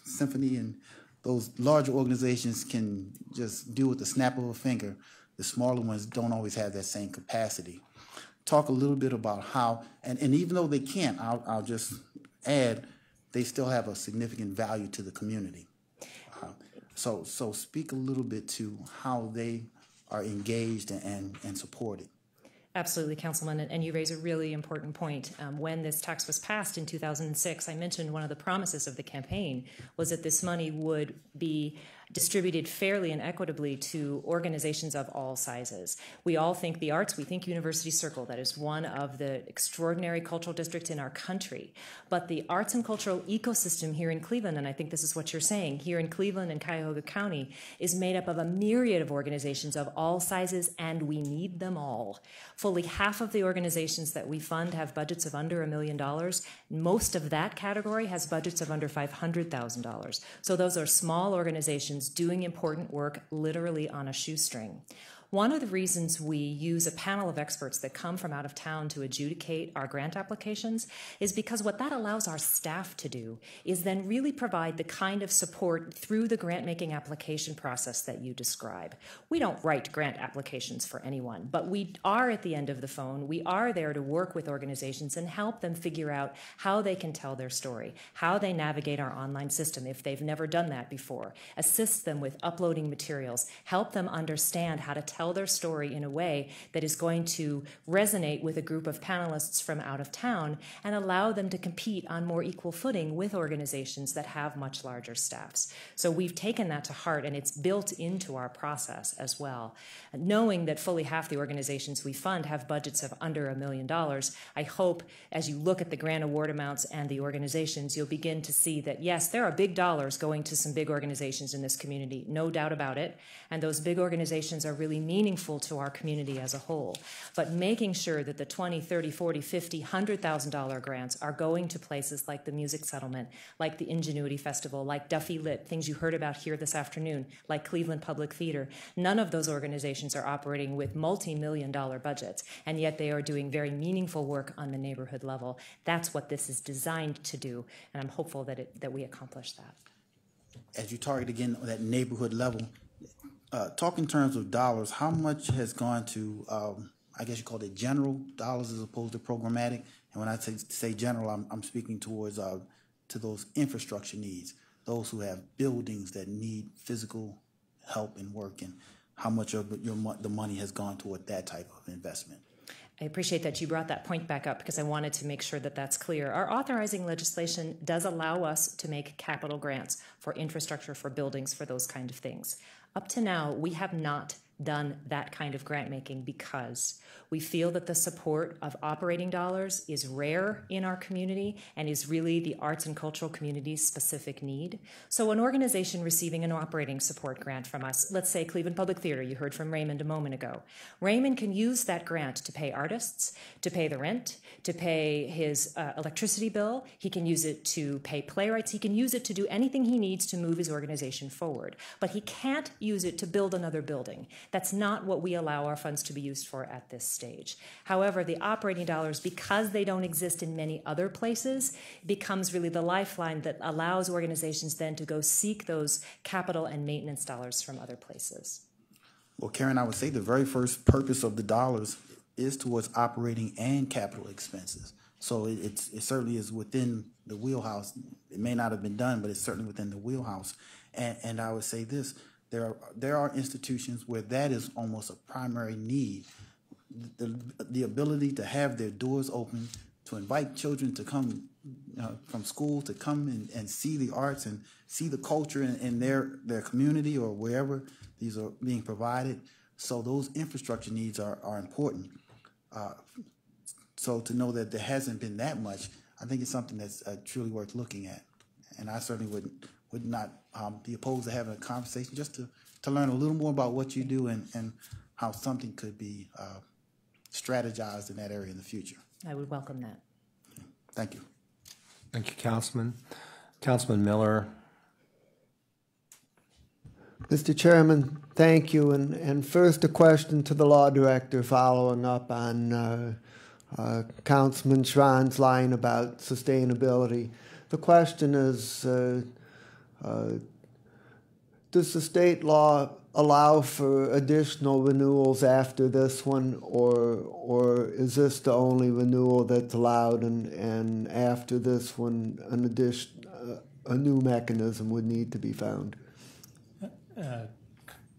Speaker 12: Symphony and those larger organizations can just do with the snap of a finger. The smaller ones don't always have that same capacity. Talk a little bit about how, and even though they can't, I'll just add, they still have a significant value to the community. So speak a little bit to how they are engaged and supported.
Speaker 8: Absolutely, Councilman, and you raise a really important point. When this tax was passed in 2006, I mentioned one of the promises of the campaign was that this money would be distributed fairly and equitably to organizations of all sizes. We all think the arts, we think University Circle, that is one of the extraordinary cultural districts in our country. But the arts and cultural ecosystem here in Cleveland, and I think this is what you're saying, here in Cleveland and Cuyahoga County, is made up of a myriad of organizations of all sizes, and we need them all. Fully half of the organizations that we fund have budgets of under $1 million. Most of that category has budgets of under $500,000. So those are small organizations doing important work literally on a shoestring. One of the reasons we use a panel of experts that come from out of town to adjudicate our grant applications is because what that allows our staff to do is then really provide the kind of support through the grant-making application process that you describe. We don't write grant applications for anyone, but we are at the end of the phone. We are there to work with organizations and help them figure out how they can tell their story, how they navigate our online system if they've never done that before, assist them with uploading materials, help them understand how to tell their story in a way that is going to resonate with a group of panelists from out of town and allow them to compete on more equal footing with organizations that have much larger staffs. So we've taken that to heart, and it's built into our process as well. Knowing that fully half the organizations we fund have budgets of under $1 million, I hope as you look at the grant award amounts and the organizations, you'll begin to see that, yes, there are big dollars going to some big organizations in this community, no doubt about it, and those big organizations are really meaningful to our community as a whole. But making sure that the $20, $30, $40, $50, $100,000 grants are going to places like the Music Settlement, like the Ingenuity Festival, like Duffy Lit, things you heard about here this afternoon, like Cleveland Public Theater. None of those organizations are operating with multi-million-dollar budgets, and yet they are doing very meaningful work on the neighborhood level. That's what this is designed to do, and I'm hopeful that we accomplish that.
Speaker 12: As you target again that neighborhood level, talk in terms of dollars, how much has gone to, I guess you call it general dollars as opposed to programmatic? And when I say general, I'm speaking towards to those infrastructure needs, those who have buildings that need physical help and work, and how much of the money has gone toward that type of investment.
Speaker 8: I appreciate that you brought that point back up because I wanted to make sure that that's clear. Our authorizing legislation does allow us to make capital grants for infrastructure, for buildings, for those kind of things. Up to now, we have not done that kind of grant making because we feel that the support of operating dollars is rare in our community and is really the arts and cultural community's specific need. So an organization receiving an operating support grant from us, let's say Cleveland Public Theater, you heard from Raymond a moment ago. Raymond can use that grant to pay artists, to pay the rent, to pay his electricity bill. He can use it to pay playwrights. He can use it to do anything he needs to move his organization forward. But he can't use it to build another building. That's not what we allow our funds to be used for at this stage. However, the operating dollars, because they don't exist in many other places, becomes really the lifeline that allows organizations then to go seek those capital and maintenance dollars from other places.
Speaker 12: Well, Karen, I would say the very first purpose of the dollars is towards operating and capital expenses. So it certainly is within the wheelhouse. It may not have been done, but it's certainly within the wheelhouse. And I would say this, there are institutions where that is almost a primary need. The ability to have their doors open, to invite children to come from school, to come and see the arts and see the culture in their community or wherever these are being provided. So those infrastructure needs are important. So to know that there hasn't been that much, I think it's something that's truly worth looking at. And I certainly would not be opposed to having a conversation just to learn a little more about what you do and how something could be strategized in that area in the future.
Speaker 8: I would welcome that.
Speaker 12: Thank you.
Speaker 1: Thank you, Councilman. Councilman Miller,
Speaker 13: Mr. Chairman, thank you. And first, a question to the law director following up on Councilman Schron's line about sustainability. The question is, does the state law allow for additional renewals after this one, or is this the only renewal that's allowed, and after this one, a new mechanism would need to be found?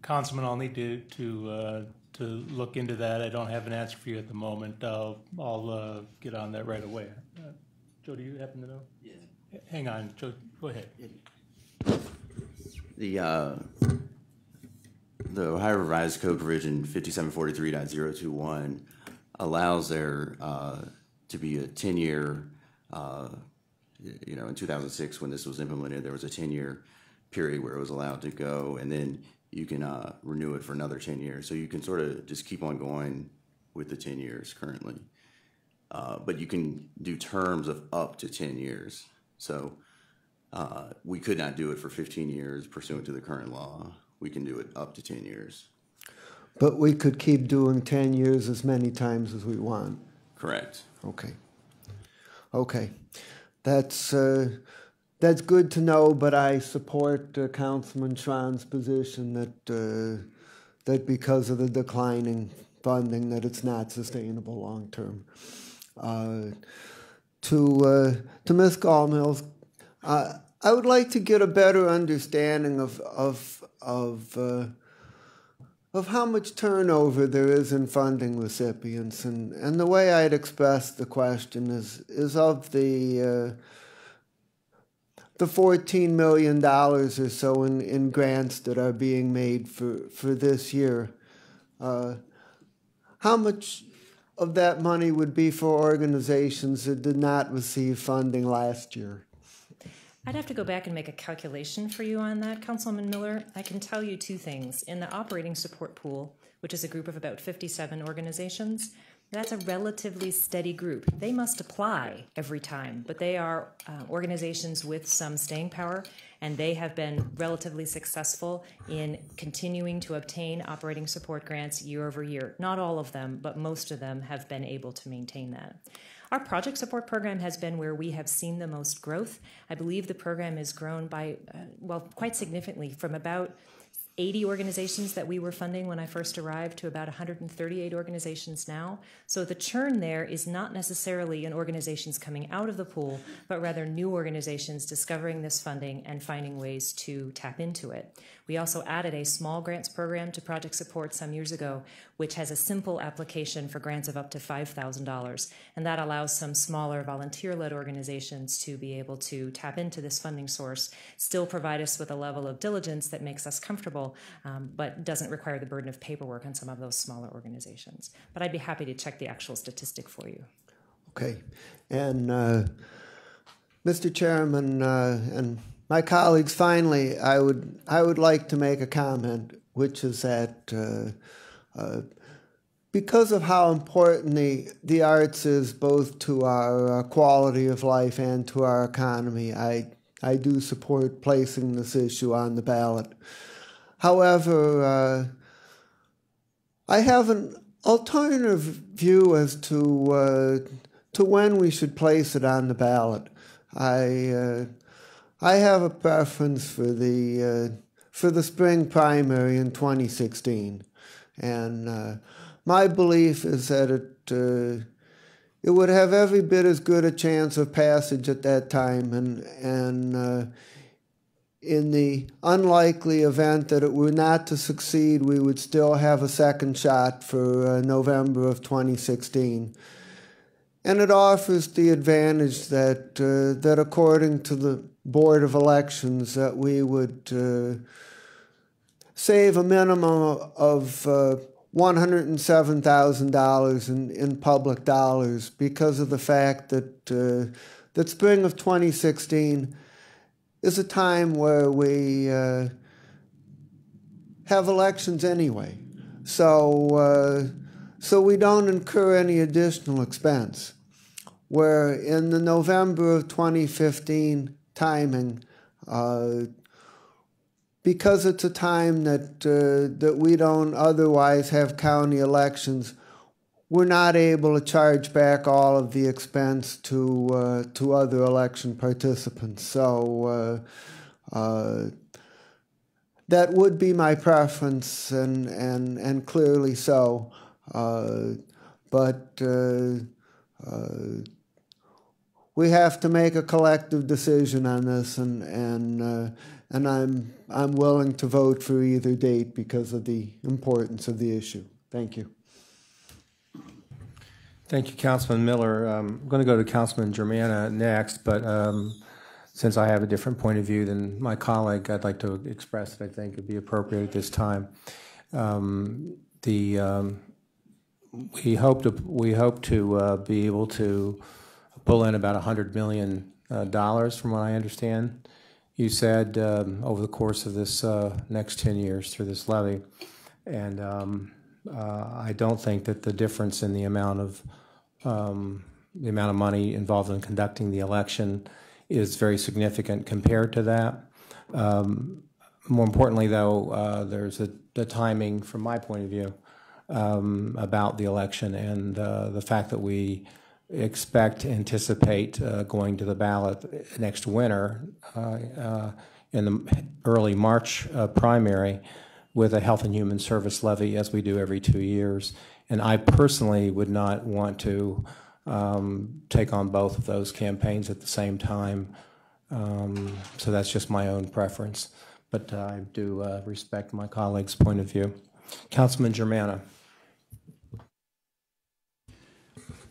Speaker 14: Councilman, I'll need to look into that. I don't have an answer for you at the moment. I'll get on that right away. Joe, do you happen to know? Yeah. Hang on, Joe. Go ahead.
Speaker 15: The Ohio Revised Code provision 5743.021 allows there to be a 10-year. In 2006, when this was implemented, there was a 10-year period where it was allowed to go, and then you can renew it for another 10 years. So you can sort of just keep on going with the 10 years currently. But you can do terms of up to 10 years. So we could not do it for 15 years pursuant to the current law. We can do it up to 10 years.
Speaker 13: But we could keep doing 10 years as many times as we want.
Speaker 15: Correct.
Speaker 13: Okay. Okay. That's good to know, but I support Councilman Schron's position that because of the declining funding, that it's not sustainable long term. To Ms. Gallmills, I would like to get a better understanding of how much turnover there is in funding recipients, and the way I'd express the question is of the $14 million or so in grants that are being made for this year. How much of that money would be for organizations that did not receive funding last year?
Speaker 8: I'd have to go back and make a calculation for you on that, Councilman Miller. I can tell you two things. In the operating support pool, which is a group of about 57 organizations, that's a relatively steady group. They must apply every time, but they are organizations with some staying power, and they have been relatively successful in continuing to obtain operating support grants year over year. Not all of them, but most of them have been able to maintain that. Our project support program has been where we have seen the most growth. I believe the program has grown by, quite significantly, from about 80 organizations that we were funding when I first arrived to about 138 organizations now. So the churn there is not necessarily in organizations coming out of the pool, but rather new organizations discovering this funding and finding ways to tap into it. We also added a small grants program to project support some years ago, which has a simple application for grants of up to $5,000. And that allows some smaller volunteer-led organizations to be able to tap into this funding source, still provide us with a level of diligence that makes us comfortable, but doesn't require the burden of paperwork on some of those smaller organizations. But I'd be happy to check the actual statistic for you.
Speaker 13: Okay. And Mr. Chairman and my colleagues, finally, I would like to make a comment, which is that because of how important the arts is both to our quality of life and to our economy, I do support placing this issue on the ballot. However, I have an alternative view as to when we should place it on the ballot. I have a preference for the spring primary in 2016, and my belief is that it would have every bit as good a chance of passage at that time, and in the unlikely event that it were not to succeed, we would still have a second shot for November of 2016. And it offers the advantage that according to the Board of Elections, that we would save a minimum of $107,000 in public dollars because of the fact that spring of 2016 is a time where we have elections anyway. So we don't incur any additional expense. Where in the November of 2015 timing, because it's a time that we don't otherwise have county elections, we're not able to charge back all of the expense to other election participants. So that would be my preference, and clearly so. But we have to make a collective decision on this, and I'm willing to vote for either date because of the importance of the issue. Thank you.
Speaker 1: Thank you, Councilman Miller. I'm going to go to Councilman Germana next, but since I have a different point of view than my colleague, I'd like to express that I think would be appropriate at this time. We hope to be able to pull in about $100 million, from what I understand. You said over the course of this next 10 years through this levy, and I don't think that the difference in the amount of money involved in conducting the election is very significant compared to that. More importantly, though, there's the timing, from my point of view, about the election and the fact that we anticipate going to the ballot next winter in the early March primary with a Health and Human Service levy, as we do every 2 years. And I personally would not want to take on both of those campaigns at the same time. So that's just my own preference. But I do respect my colleague's point of view. Councilman Germana.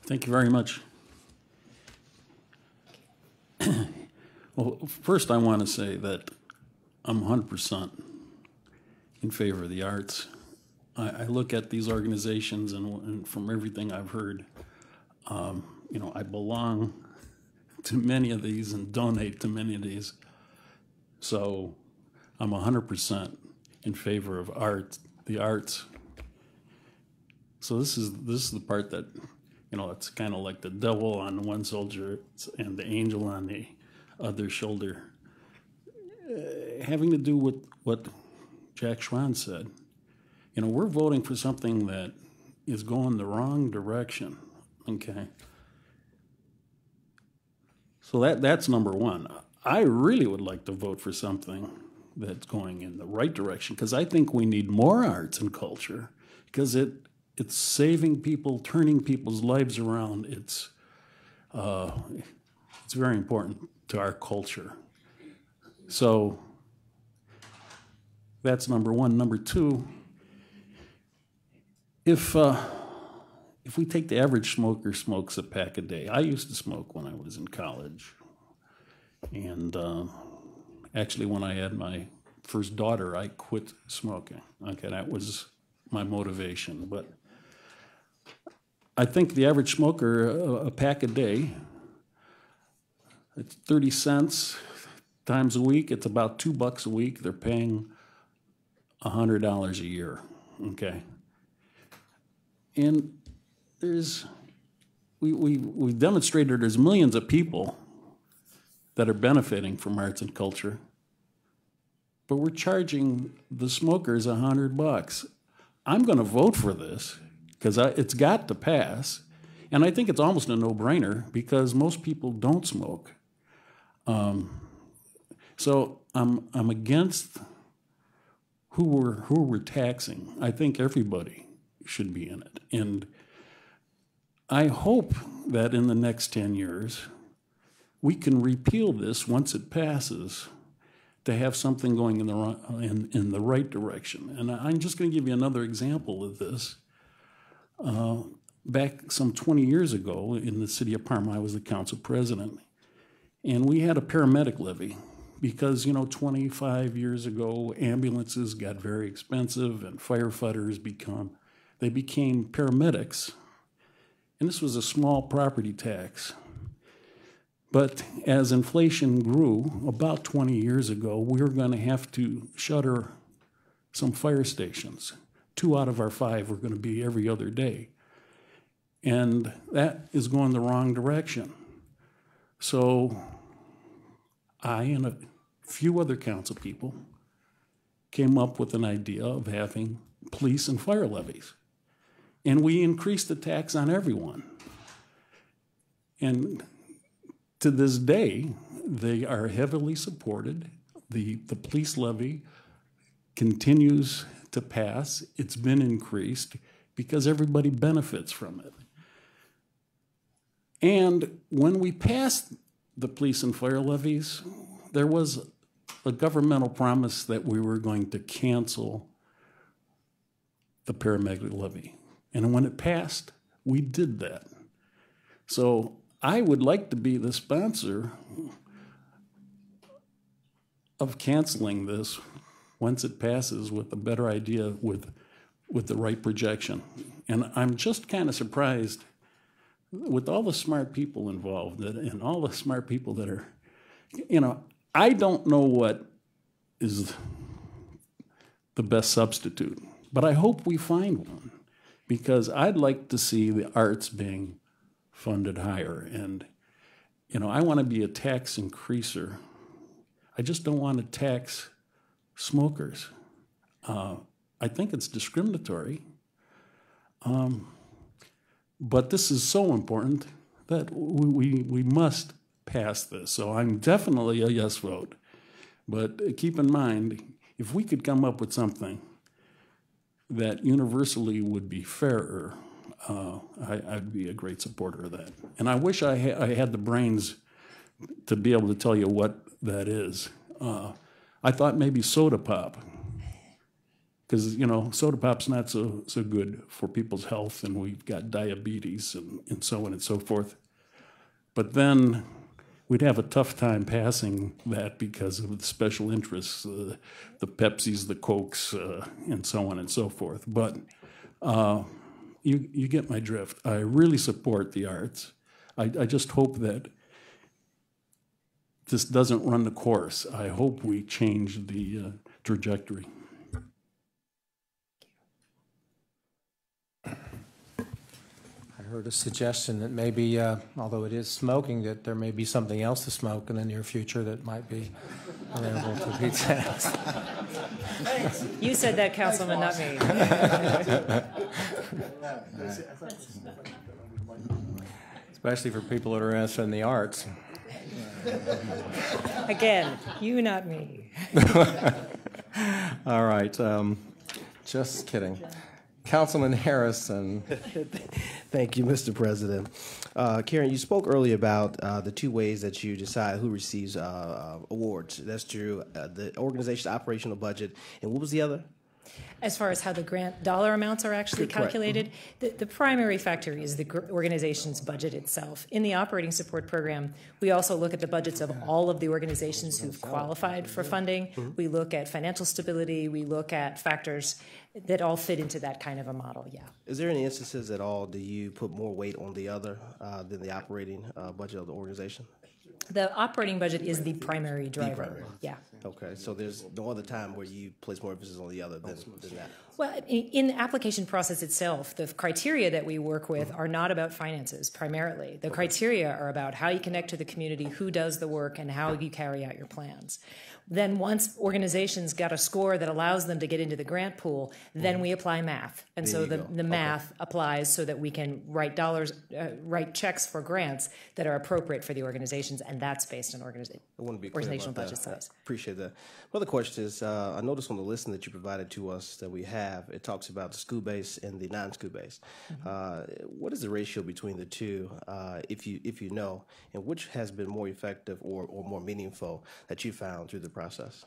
Speaker 16: Thank you very much. Well, first I want to say that I'm 100% in favor of the arts. I look at these organizations, and from everything I've heard, I belong to many of these and donate to many of these. So I'm 100% in favor of the arts. So this is the part that, it's kind of like the devil on one shoulder and the angel on the other shoulder. Having to do with what Jack Schwan said. We're voting for something that is going the wrong direction, okay? So that's number one. I really would like to vote for something that's going in the right direction, because I think we need more arts and culture, because it's saving people, turning people's lives around. It's very important to our culture. So that's number one. Number two, if we take the average smoker smokes a pack a day. I used to smoke when I was in college. And actually, when I had my first daughter, I quit smoking. Okay, that was my motivation. But I think the average smoker, a pack a day, it's 30 cents times a week. It's about $2 a week. They're paying $100 a year, okay? And we've demonstrated there's millions of people that are benefiting from arts and culture, but we're charging the smokers $100. I'm going to vote for this because it's got to pass, and I think it's almost a no-brainer because most people don't smoke. So I'm against who we're taxing. I think everybody should be in it, and I hope that in the next 10 years we can repeal this once it passes to have something going in the right direction. And I'm just going to give you another example of this. Back some 20 years ago in the city of Parma, I was the council president, and we had a paramedic levy because, 25 years ago, ambulances got very expensive and firefighters became paramedics. And this was a small property tax. But as inflation grew, about 20 years ago, we were going to have to shutter some fire stations. 2 out of our 5 were going to be every other day. And that is going the wrong direction. So I and a few other council people came up with an idea of having police and fire levies. And we increased the tax on everyone. And to this day, they are heavily supported. The police levy continues to pass. It's been increased because everybody benefits from it. And when we passed the police and fire levies, there was a governmental promise that we were going to cancel the paramedic levy. And when it passed, we did that. So I would like to be the sponsor of canceling this once it passes with a better idea, with the right projection. And I'm just kind of surprised with all the smart people involved and all the smart people that are, I don't know what is the best substitute, but I hope we find one, because I'd like to see the arts being funded higher. And, I want to be a tax increaser. I just don't want to tax smokers. I think it's discriminatory. But this is so important that we must pass this. So I'm definitely a yes vote. But keep in mind, if we could come up with something that universally would be fairer, I'd be a great supporter of that. And I wish I had the brains to be able to tell you what that is. I thought maybe soda pop, because soda pop's not so good for people's health, and we've got diabetes and so on and so forth. But then we'd have a tough time passing that because of the special interests, the Pepsis, the Cokes, and so on and so forth. But you get my drift. I really support the arts. I just hope that this doesn't run the course. I hope we change the trajectory.
Speaker 1: I heard a suggestion that maybe, although it is smoking, that there may be something else to smoke in the near future that might be available to be taxed.
Speaker 8: You said that, Councilman, not me.
Speaker 1: Especially for people that are interested in the arts.
Speaker 8: Again, you, not me.
Speaker 1: All right. Just kidding. Councilman Harrison.
Speaker 17: Thank you, Mr. President. Karen, you spoke earlier about the two ways that you decide who receives awards. That's through the organization's operational budget, and what was the other?
Speaker 8: As far as how the grant dollar amounts are actually calculated, the primary factor is the organization's budget itself. In the operating support program, we also look at the budgets of all of the organizations who've qualified for funding. We look at financial stability. We look at factors that all fit into that kind of a model, yeah.
Speaker 17: Is there any instances at all do you put more weight on the other than the operating budget of the organization?
Speaker 8: The operating budget is the primary driver. Yeah.
Speaker 17: Okay, so there's no other time where you place more emphasis on the other than that?
Speaker 8: Well, in the application process itself, the criteria that we work with are not about finances primarily. The criteria are about how you connect to the community, who does the work, and how you carry out your plans. Then once organizations got a score that allows them to get into the grant pool, then we apply math. And so the math applies so that we can write checks for grants that are appropriate for the organizations, and that's based on organizational budget size.
Speaker 17: Appreciate that. My other question is, I noticed on the listing that you provided to us that we have, it talks about the school-based and the non-school-based. What is the ratio between the two, if you know, and which has been more effective or more meaningful that you found through the process?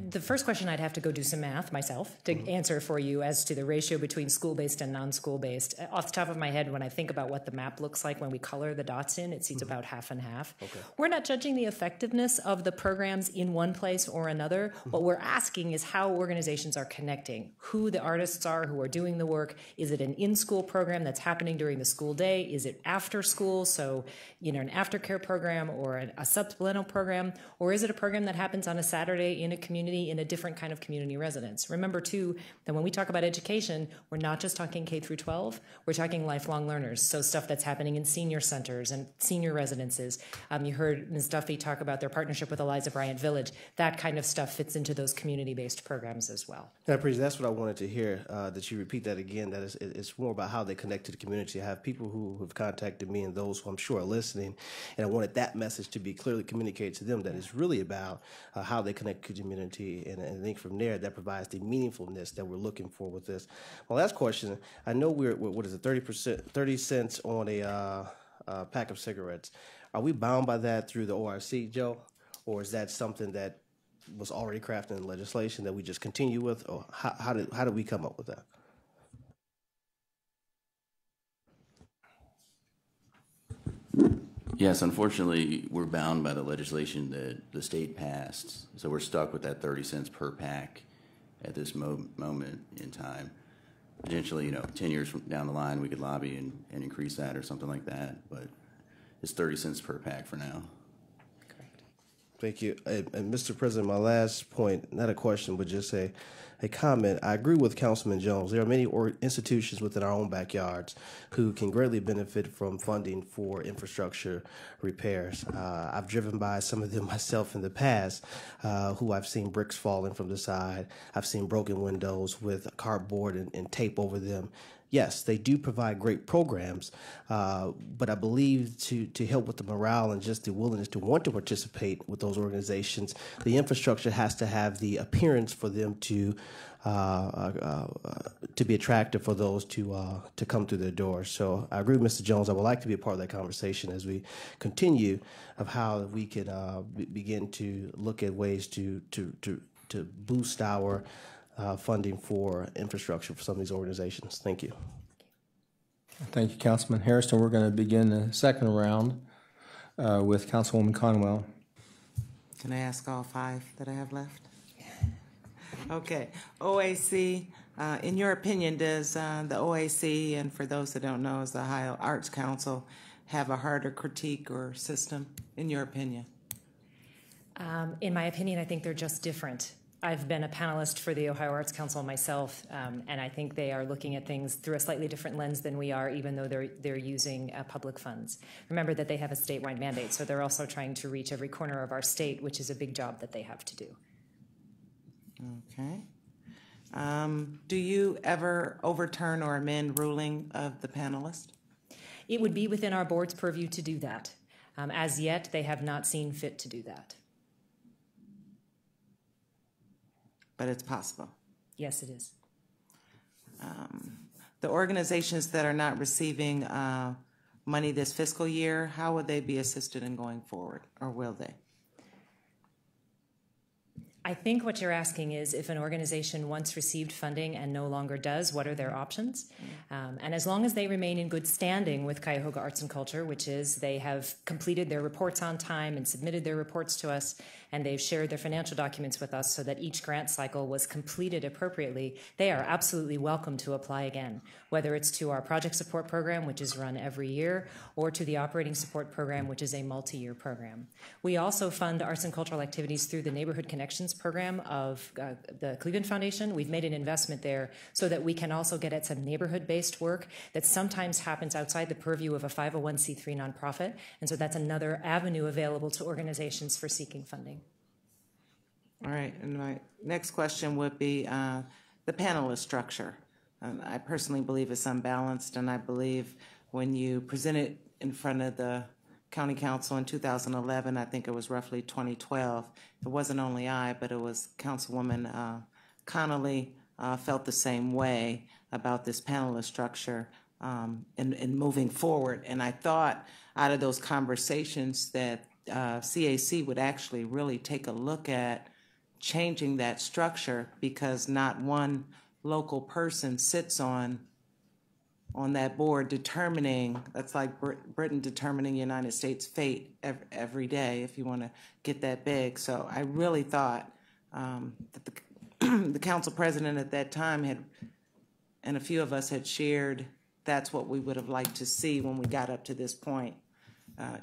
Speaker 8: The first question, I'd have to go do some math myself to answer for you as to the ratio between school-based and non-school-based. Off the top of my head, when I think about what the map looks like when we color the dots in, it seems about half and half. Okay. We're not judging the effectiveness of the programs in one place or another. What we're asking is how organizations are connecting, who the artists are who are doing the work. Is it an in-school program that's happening during the school day? Is it after school, so an aftercare program or a supplemental program? Or is it a program that happens on a Saturday in a community in a different kind of community residence. Remember, too, that when we talk about education, we're not just talking K through 12, we're talking lifelong learners. So stuff that's happening in senior centers and senior residences. You heard Ms. Duffy talk about their partnership with Eliza Bryant Village. That kind of stuff fits into those community-based programs as well.
Speaker 17: That's what I wanted to hear, that you repeat that again, that it's more about how they connect to the community. I have people who have contacted me and those who I'm sure are listening, and I wanted that message to be clearly communicated to them, that it's really about how they connect to the community, and I think from there that provides the meaningfulness that we're looking for with this. My last question, I know we're what is it, 30 cents on a pack of cigarettes. Are we bound by that through the ORC, Joe, or is that something that was already crafted in legislation that we just continue with, or how did we come up with that?
Speaker 15: Yes, unfortunately, we're bound by the legislation that the state passed, so we're stuck with that 30 cents per pack at this moment in time. Potentially, 10 years from down the line, we could lobby and increase that or something like that, but it's 30 cents per pack for now.
Speaker 17: Thank you. And Mr. President, my last point, not a question, but just a comment. I agree with Councilman Jones. There are many institutions within our own backyards who can greatly benefit from funding for infrastructure repairs. I've driven by some of them myself in the past, who I've seen bricks falling from the side. I've seen broken windows with cardboard and tape over them. Yes, they do provide great programs, but I believe to help with the morale and just the willingness to want to participate with those organizations, the infrastructure has to have the appearance for them to be attractive for those to come through their doors. So I agree with Mr. Jones. I would like to be a part of that conversation as we continue of how we can begin to look at ways to boost our funding for infrastructure for some of these organizations. Thank you.
Speaker 1: Thank you, Councilman Harrison. We're going to begin the second round with Councilwoman Conwell.
Speaker 9: Can I ask all 5 that I have left? Okay. OAC, in your opinion, does the OAC, and for those that don't know, is the Ohio Arts Council, have a harder critique or system, in your opinion?
Speaker 8: In my opinion, I think they're just different. I've been a panelist for the Ohio Arts Council myself, and I think they are looking at things through a slightly different lens than we are, even though they're using public funds. Remember that they have a statewide mandate, so they're also trying to reach every corner of our state, which is a big job that they have to do.
Speaker 9: Okay. Do you ever overturn or amend ruling of the panelist?
Speaker 8: It would be within our board's purview to do that. As yet, they have not seen fit to do that.
Speaker 9: But it's possible.
Speaker 8: Yes, it is.
Speaker 9: The organizations that are not receiving money this fiscal year, how would they be assisted in going forward, or will they?
Speaker 8: I think what you're asking is if an organization once received funding and no longer does, what are their options? And as long as they remain in good standing with Cuyahoga Arts and Culture, which is they have completed their reports on time and submitted their reports to us, and they've shared their financial documents with us so that each grant cycle was completed appropriately, they are absolutely welcome to apply again, whether it's to our project support program, which is run every year, or to the operating support program, which is a multi-year program. We also fund arts and cultural activities through the Neighborhood Connections program of the Cleveland Foundation. We've made an investment there so that we can also get at some neighborhood-based work that sometimes happens outside the purview of a 501c3 nonprofit, and so that's another avenue available to organizations for seeking funding.
Speaker 9: All right, and my next question would be the panelist structure. I personally believe it's unbalanced, and I believe when you present it in front of the County Council in 2011, I think it was roughly 2012, it wasn't only I, but it was Councilwoman Connolly felt the same way about this panelist structure and moving forward. And I thought out of those conversations that CAC would actually really take a look at changing that structure, because not one local person sits on that board determining, that's like Britain determining the United States' fate every day, if you want to get that big. So I really thought that the council president at that time had, and a few of us had shared, that's what we would have liked to see when we got up to this point.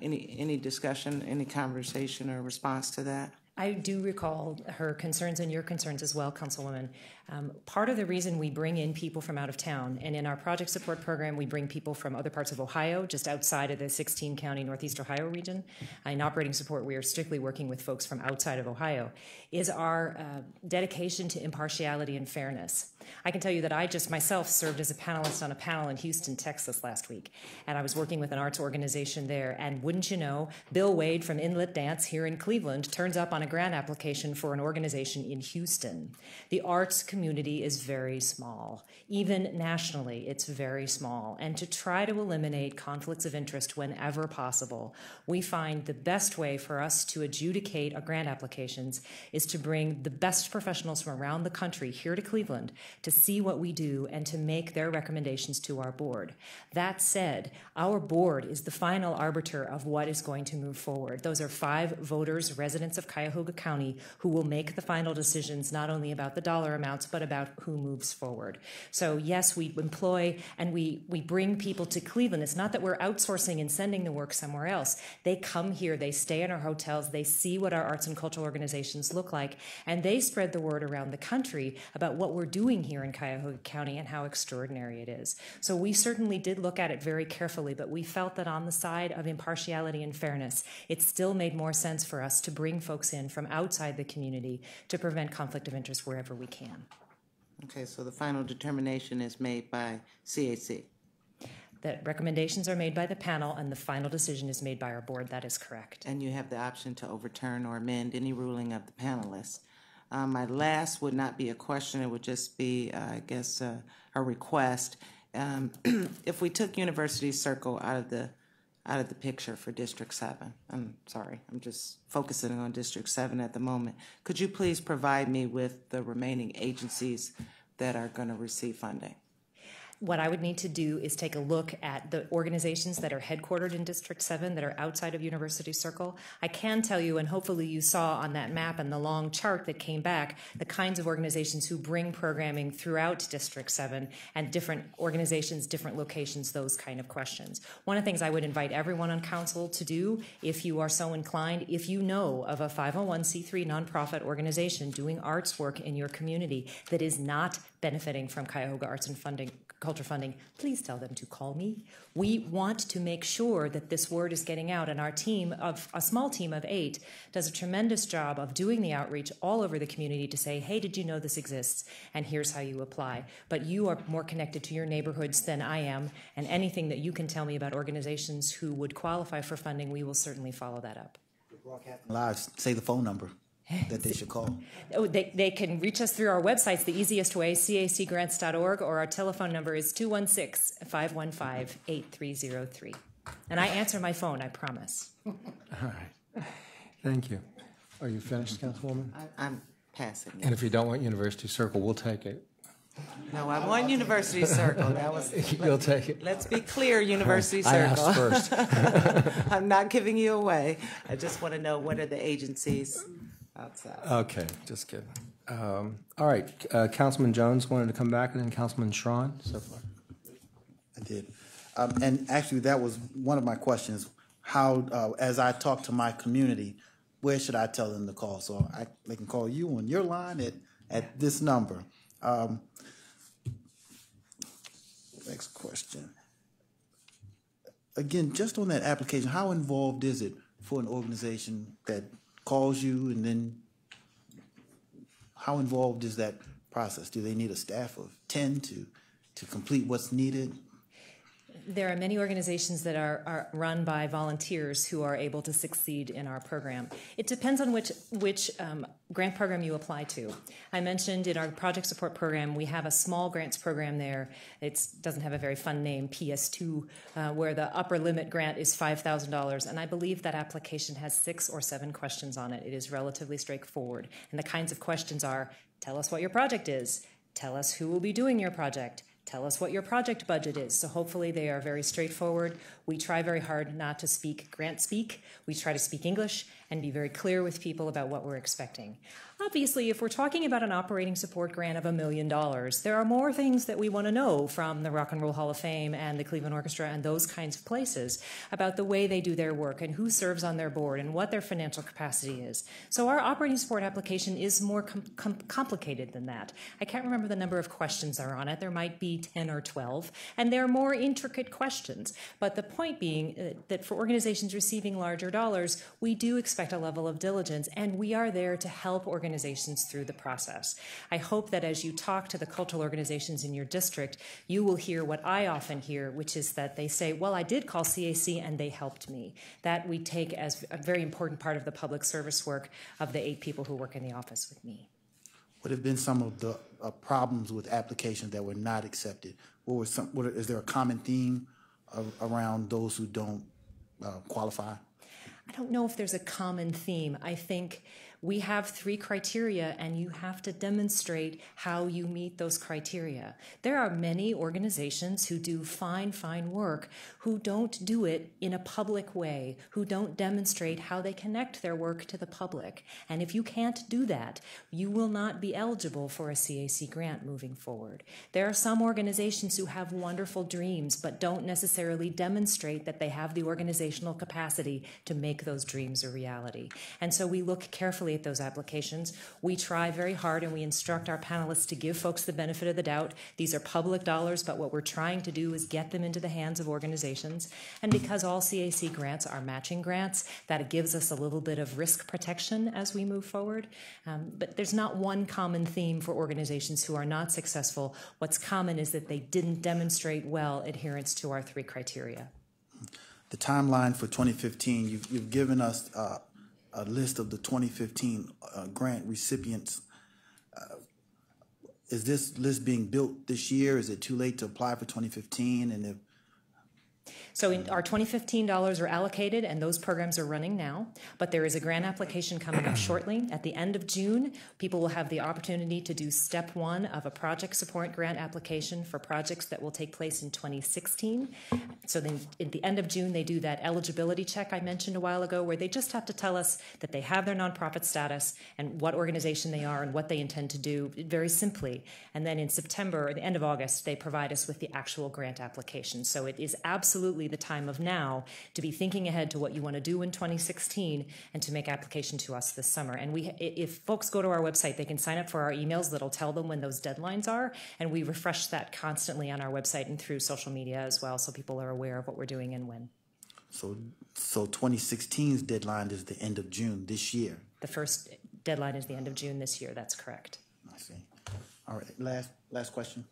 Speaker 9: Any discussion, any conversation or response to that?
Speaker 8: I do recall her concerns and your concerns as well, Councilwoman. Part of the reason we bring in people from out of town, and in our project support program, we bring people from other parts of Ohio, just outside of the 16-county Northeast Ohio region. In operating support, we are strictly working with folks from outside of Ohio, is our dedication to impartiality and fairness. I can tell you that I just myself served as a panelist on a panel in Houston, Texas last week, and I was working with an arts organization there, and wouldn't you know, Bill Wade from Inlet Dance here in Cleveland turns up on a grant application for an organization in Houston. The arts community is very small. Even nationally, it's very small. And to try to eliminate conflicts of interest whenever possible, we find the best way for us to adjudicate our grant applications is to bring the best professionals from around the country here to Cleveland to see what we do and to make their recommendations to our board. That said, our board is the final arbiter of what is going to move forward. Those are 5 voters, residents of Cuyahoga County, who will make the final decisions not only about the dollar amounts, but about who moves forward. So yes, we employ and we bring people to Cleveland. It's not that we're outsourcing and sending the work somewhere else. They come here, they stay in our hotels, they see what our arts and cultural organizations look like, and they spread the word around the country about what we're doing here in Cuyahoga County and how extraordinary it is. So we certainly did look at it very carefully, but we felt that on the side of impartiality and fairness, it still made more sense for us to bring folks in from outside the community to prevent conflict of interest wherever we can.
Speaker 9: Okay, so the final determination is made by CAC.
Speaker 8: The recommendations are made by the panel and the final decision is made by our board. That is correct.
Speaker 9: And you have the option to overturn or amend any ruling of the panelists. My last would not be a question, it would just be, I guess, a request. If we took University Circle out of the picture for District 7, I'm sorry, I'm just focusing on District 7 at the moment, could you please provide me with the remaining agencies that are going to receive funding?
Speaker 8: What I would need to do is take a look at the organizations that are headquartered in District 7 that are outside of University Circle. I can tell you, and hopefully you saw on that map and the long chart that came back, the kinds of organizations who bring programming throughout District 7 and different organizations, different locations, those kind of questions. One of the things I would invite everyone on council to do, if you are so inclined, if you know of a 501c3 nonprofit organization doing arts work in your community that is not benefiting from Cuyahoga Arts and Culture funding, please tell them to call me. We want to make sure that this word is getting out, and our team of a small team of 8 does a tremendous job of doing the outreach all over the community to say, hey, did you know this exists? And here's how you apply. But you are more connected to your neighborhoods than I am, and anything that you can tell me about organizations who would qualify for funding, we will certainly follow that up.
Speaker 12: Live, say the phone number that they should call.
Speaker 8: Oh, they can reach us through our websites, the easiest way, cacgrants.org, or our telephone number is 216-515-8303. And I answer my phone, I promise.
Speaker 1: All right. Thank you. Are you finished, Councilwoman?
Speaker 9: I'm passing.
Speaker 1: And if you don't want University Circle, we'll take it.
Speaker 9: No, I want University Circle. That was.
Speaker 1: You'll take it.
Speaker 9: Let's be clear, University
Speaker 1: I
Speaker 9: Circle.
Speaker 1: asked first.
Speaker 9: I'm not giving you away. I just want to know what are the agencies outside.
Speaker 1: Okay, just kidding. All right, Councilman Jones wanted to come back, and then Councilman Schron so far.
Speaker 12: I did. And actually, that was one of my questions. How, as I talk to my community, where should I tell them to call? So they can call you on your line at this number. Next question. Again, just on that application, how involved is it for an organization that calls you, and then how involved is that process? Do they need a staff of 10 to complete what's needed?
Speaker 8: There are many organizations that are run by volunteers who are able to succeed in our program. It depends on which grant program you apply to. I mentioned in our project support program, we have a small grants program there. It doesn't have a very fun name, PS2, where the upper limit grant is $5,000. And I believe that application has 6 or 7 questions on it. It is relatively straightforward. And the kinds of questions are, tell us what your project is. Tell us who will be doing your project. Tell us what your project budget is. So hopefully they are very straightforward. We try very hard not to speak grant speak. We try to speak English and be very clear with people about what we're expecting. Obviously, if we're talking about an operating support grant of $1 million, there are more things that we want to know from the Rock and Roll Hall of Fame and the Cleveland Orchestra and those kinds of places about the way they do their work and who serves on their board and what their financial capacity is. So our operating support application is more complicated than that. I can't remember the number of questions that are on it. There might be 10 or 12, and they're more intricate questions. But the point being that for organizations receiving larger dollars, we do expect a level of diligence, and we are there to help organizations through the process. I hope that as you talk to the cultural organizations in your district, you will hear what I often hear, which is that they say, well, I did call CAC and they helped me. That we take as a very important part of the public service work of the 8 people who work in the office with me.
Speaker 12: What have been some of the problems with applications that were not accepted? Is there a common theme around those who don't qualify?
Speaker 8: I don't know if there's a common theme. I think we have 3 criteria, and you have to demonstrate how you meet those criteria. There are many organizations who do fine work who don't do it in a public way, who don't demonstrate how they connect their work to the public. And if you can't do that, you will not be eligible for a CAC grant moving forward. There are some organizations who have wonderful dreams but don't necessarily demonstrate that they have the organizational capacity to make those dreams a reality. And so we look carefully at those applications. We try very hard and we instruct our panelists to give folks the benefit of the doubt. These are public dollars, but what we're trying to do is get them into the hands of organizations. And because all CAC grants are matching grants, that gives us a little bit of risk protection as we move forward. But there's not one common theme for organizations who are not successful. What's common is that they didn't demonstrate well adherence to our 3 criteria.
Speaker 12: The timeline for 2015, you've given us a list of the 2015 grant recipients. Is this list being built this year? Is it too late to apply for 2015? And if
Speaker 8: So our 2015 dollars are allocated, and those programs are running now, but there is a grant application coming up shortly. At the end of June, people will have the opportunity to do step 1 of a project support grant application for projects that will take place in 2016. So then at the end of June, they do that eligibility check I mentioned a while ago, where they just have to tell us that they have their nonprofit status and what organization they are and what they intend to do, very simply. And then in September, or the end of August, they provide us with the actual grant application. So it is absolutely the time of now to be thinking ahead to what you want to do in 2016 and to make application to us this summer. And if folks go to our website, they can sign up for our emails that'll tell them when those deadlines are, and we refresh that constantly on our website and through social media as well, so people are aware of what we're doing and when.
Speaker 12: So 2016's deadline is the end of June this year.
Speaker 8: The first deadline is the end of June this year. That's correct.
Speaker 12: I see. All right, last question.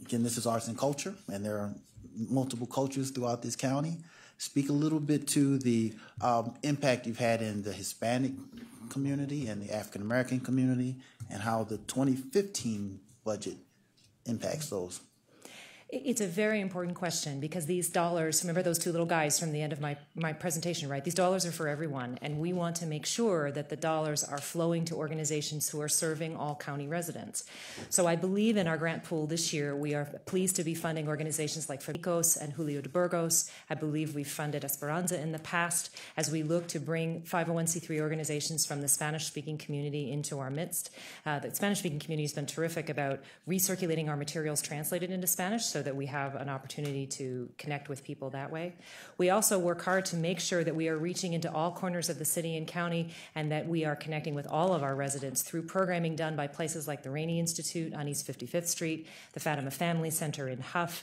Speaker 12: Again, this is arts and culture, and there are multiple cultures throughout this county. Speak a little bit to the impact you've had in the Hispanic community and the African American community, and how the 2015 budget impacts those.
Speaker 8: It's a very important question, because these dollars, remember those 2 little guys from the end of my presentation, right? These dollars are for everyone, and we want to make sure that the dollars are flowing to organizations who are serving all county residents. So I believe in our grant pool this year, we are pleased to be funding organizations like Fabicos and Julio de Burgos. I believe we've funded Esperanza in the past as we look to bring 501c3 organizations from the Spanish-speaking community into our midst. The Spanish-speaking community has been terrific about recirculating our materials translated into Spanish, so that we have an opportunity to connect with people that way. We also work hard to make sure that we are reaching into all corners of the city and county, and that we are connecting with all of our residents through programming done by places like the Rainey Institute on East 55th Street, the Fatima Family Center in Huff,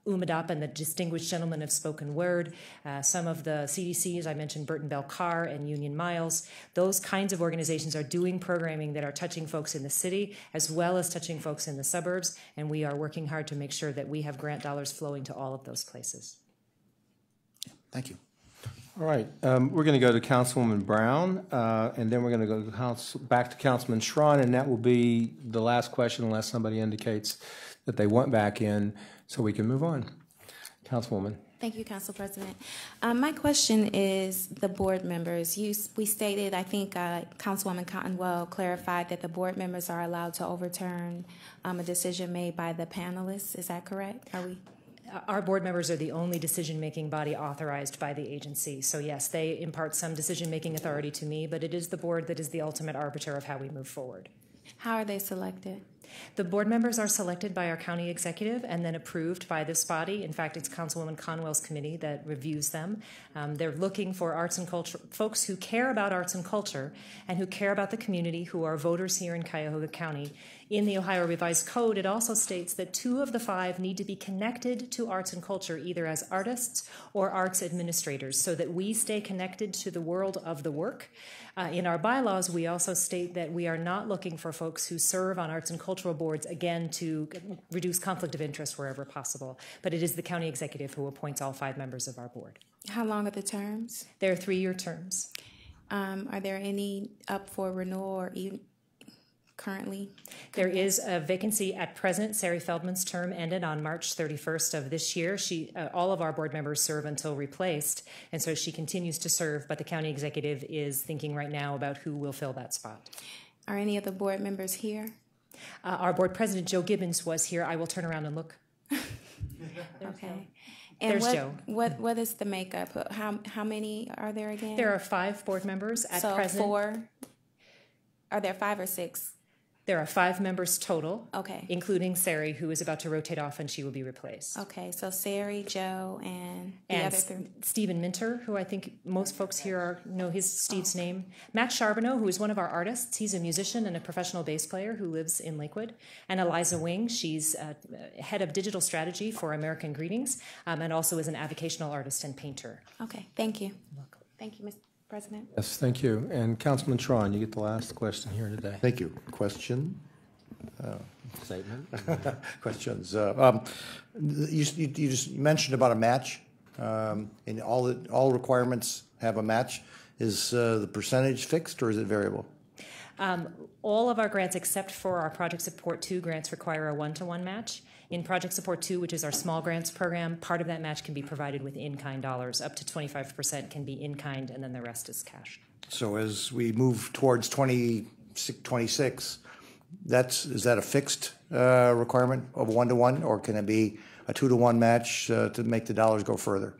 Speaker 8: UMADAP and the Distinguished Gentlemen of Spoken Word, some of the CDCs, I mentioned Burton Bell Carr and Union Miles. Those kinds of organizations are doing programming that are touching folks in the city as well as touching folks in the suburbs, and we are working hard to make sure that we have grant dollars flowing to all of those places.
Speaker 12: Thank you.
Speaker 1: All right, we're going to go to Councilwoman Brown, and then we're going to go back to Councilman Schron, and that will be the last question unless somebody indicates that they want back in, so we can move on. Councilwoman.
Speaker 18: Thank you, Council President. My question is the board members. We stated, I think Councilwoman Cottonwell clarified that the board members are allowed to overturn a decision made by the panelists. Is that correct? Are we?
Speaker 8: Our board members are the only decision-making body authorized by the agency. So yes, they impart some decision-making authority to me, but it is the board that is the ultimate arbiter of how we move forward.
Speaker 18: How are they selected?
Speaker 8: The board members are selected by our county executive and then approved by this body. In fact, it's Councilwoman Conwell's committee that reviews them. They're looking for arts and culture, folks who care about arts and culture and who care about the community, who are voters here in Cuyahoga County. In the Ohio Revised Code, it also states that 2 of the 5 need to be connected to arts and culture, either as artists or arts administrators, so that we stay connected to the world of the work. In our bylaws, we also state that we are not looking for folks who serve on arts and cultural boards, again, to reduce conflict of interest wherever possible. But it is the county executive who appoints all 5 members of our board.
Speaker 18: How long are the terms?
Speaker 8: They're 3-year terms.
Speaker 18: Are there any up for renewal or even currently?
Speaker 8: There is a vacancy at present. Sari Feldman's term ended on March 31st of this year. All of our board members serve until replaced, and so she continues to serve, but the county executive is thinking right now about who will fill that spot.
Speaker 18: Are any of the board members here?
Speaker 8: Our board president, Joe Gibbons, was here. I will turn around and look.
Speaker 18: Okay. And
Speaker 8: There's Joe.
Speaker 18: What is the makeup? How many are there again?
Speaker 8: There are 5 board members at present.
Speaker 18: So 4? Are there 5 or 6?
Speaker 8: There are 5 members total,
Speaker 18: okay,
Speaker 8: including Sari, who is about to rotate off and she will be replaced.
Speaker 18: Okay, so Sari, Joe, and the other 3.
Speaker 8: Stephen Minter, who I think most folks here know Steve's name. Matt Charbonneau, who is one of our artists. He's a musician and a professional bass player who lives in Lakewood. And Eliza Wing, she's head of digital strategy for American Greetings, and also is an avocational artist and painter.
Speaker 18: Okay, thank you. You're welcome. Thank you, Mr. President.
Speaker 1: Yes, thank you. And Councilman Tron, you get the last question here today.
Speaker 10: Thank you. Question?
Speaker 19: Statement?
Speaker 10: Questions. You just mentioned about a match, and all requirements have a match. Is the percentage fixed or is it variable?
Speaker 8: All of our grants, except for our Project Support 2 grants, require a 1-to-1 match. In Project Support 2, which is our small grants program, part of that match can be provided with in-kind dollars. Up to 25% can be in-kind, and then the rest is cash.
Speaker 10: So as we move towards 2026, is that a fixed requirement of 1-to-1, or can it be a 2-to-1 match to make the dollars go further?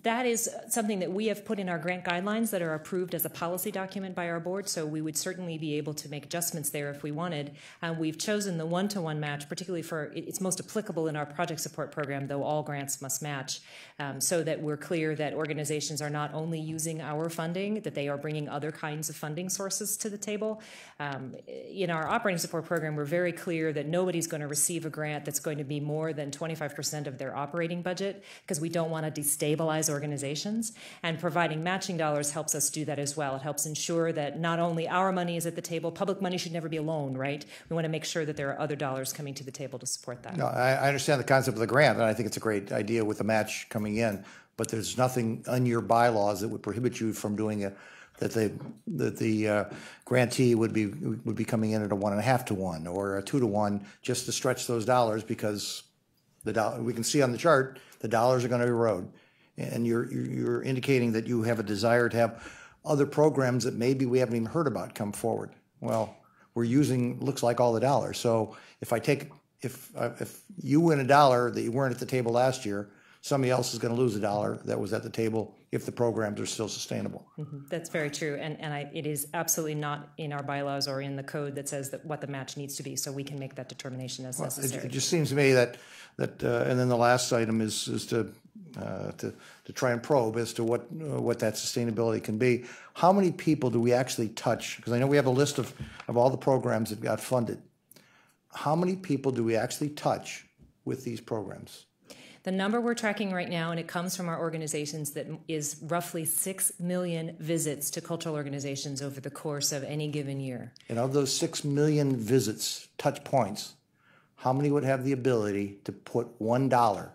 Speaker 8: That is something that we have put in our grant guidelines that are approved as a policy document by our board, so we would certainly be able to make adjustments there if we wanted. We've chosen the 1-to-1 match, particularly for it's most applicable in our project support program, though all grants must match, so that we're clear that organizations are not only using our funding, that they are bringing other kinds of funding sources to the table. In our operating support program, we're very clear that nobody's going to receive a grant that's going to be more than 25% of their operating budget, because we don't want to destabilize organizations, and providing matching dollars helps us do that as well. It helps ensure that not only our money is at the table, public money should never be alone, right? We want to make sure that there are other dollars coming to the table to support that.
Speaker 10: No, I understand the concept of the grant, and I think it's a great idea with the match coming in, but there's nothing in your bylaws that would prohibit you from doing it, that the grantee would be coming in at a 1.5-to-1 or a 2-to-1 just to stretch those dollars, because we can see on the chart the dollars are going to erode. And you're indicating that you have a desire to have other programs that maybe we haven't even heard about come forward. Well, we're using, looks like, all the dollars. So if you win $1 that you weren't at the table last year, somebody else is going to lose $1 that was at the table if the programs are still sustainable.
Speaker 8: Mm-hmm. That's very true, and it is absolutely not in our bylaws or in the code that says that what the match needs to be, so we can make that determination as necessary.
Speaker 10: It just seems to me that and then the last item is to try and probe as to what that sustainability can be. How many people do we actually touch? Because I know we have a list of all the programs that got funded. How many people do we actually touch with these programs?
Speaker 8: The number we're tracking right now, and it comes from our organizations, that is roughly 6 million visits to cultural organizations over the course of any given year.
Speaker 10: And of those 6 million visits, touch points, how many would have the ability to put $1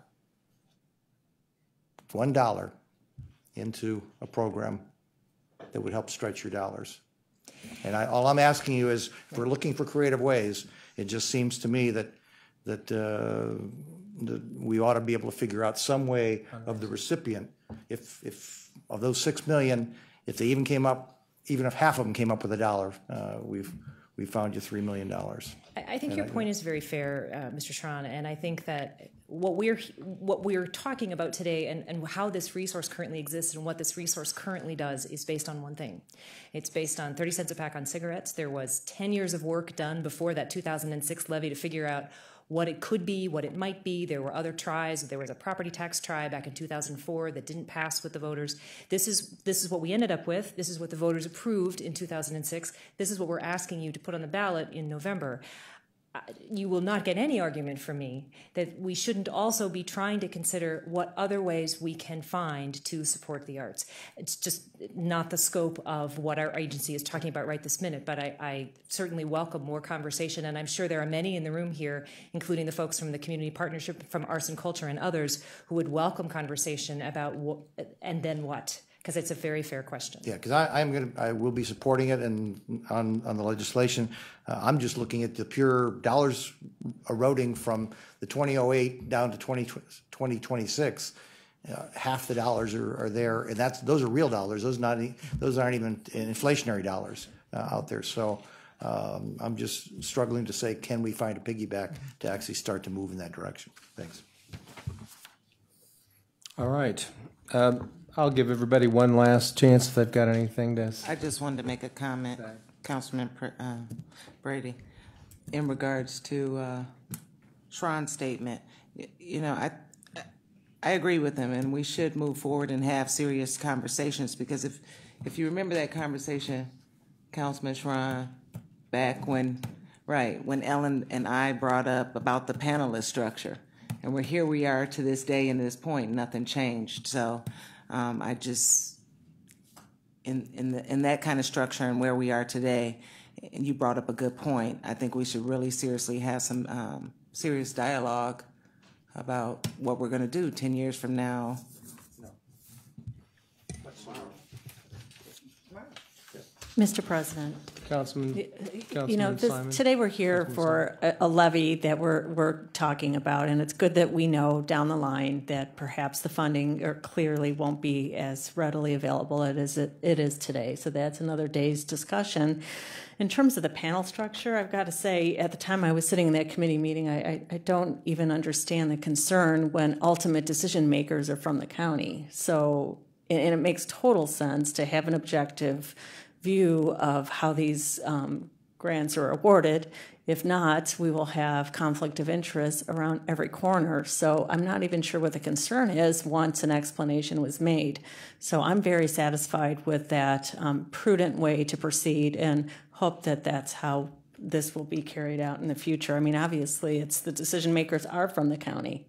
Speaker 10: into a program that would help stretch your dollars? And all I'm asking you is, if we're looking for creative ways, it just seems to me that we ought to be able to figure out some way of the recipient, if of those 6 million, if they even came up, even if half of them came up with $1, we found you $3 million.
Speaker 8: I think your point is very fair, Mr. Schron, and I think that what we're talking about today and how this resource currently exists and what this resource currently does is based on one thing. It's based on 30 cents a pack on cigarettes. There was 10 years of work done before that 2006 levy to figure out what it could be, what it might be. There were other tries. There was a property tax try back in 2004 that didn't pass with the voters. This is what we ended up with. This is what the voters approved in 2006. This is what we're asking you to put on the ballot in November. You will not get any argument from me that we shouldn't also be trying to consider what other ways we can find to support the arts. It's just not the scope of what our agency is talking about right this minute, but I certainly welcome more conversation, and I'm sure there are many in the room here, including the folks from the Community Partnership, from Arts and Culture and others, who would welcome conversation about what, and then what. Because it's a very fair question.
Speaker 10: Yeah, because I will be supporting it and on the legislation. I'm just looking at the pure dollars eroding from the 2008 down to 2026. Half the dollars are there, and those are real dollars. Those aren't even inflationary dollars out there. So I'm just struggling to say, can we find a piggyback to actually start to move in that direction? Thanks.
Speaker 1: All right. I'll give everybody one last chance if they've got anything to say.
Speaker 9: I just wanted to make a comment, Councilman Brady, in regards to Schron's statement. You know, I agree with him, and we should move forward and have serious conversations, because if you remember that conversation, Councilman Schron, back when Ellen and I brought up about the panelist structure, and here we are to this day and this point, nothing changed. So I just, in that kind of structure and where we are today, and you brought up a good point, I think we should really seriously have some serious dialogue about what we're going to do 10 years from now.
Speaker 11: Mr. President.
Speaker 1: Councilman Simon.
Speaker 11: Today we're here for a levy that we're talking about, and it's good that we know down the line that perhaps the funding clearly won't be as readily available as it is today. So that's another day's discussion. In terms of the panel structure, I've got to say, at the time I was sitting in that committee meeting, I don't even understand the concern when ultimate decision makers are from the county. So, and it makes total sense to have an objective view of how these grants are awarded. If not, we will have conflict of interest around every corner. So I'm not even sure what the concern is once an explanation was made. So I'm very satisfied with that prudent way to proceed, and hope that that's how this will be carried out in the future. I mean, obviously, it's the decision makers are from the county.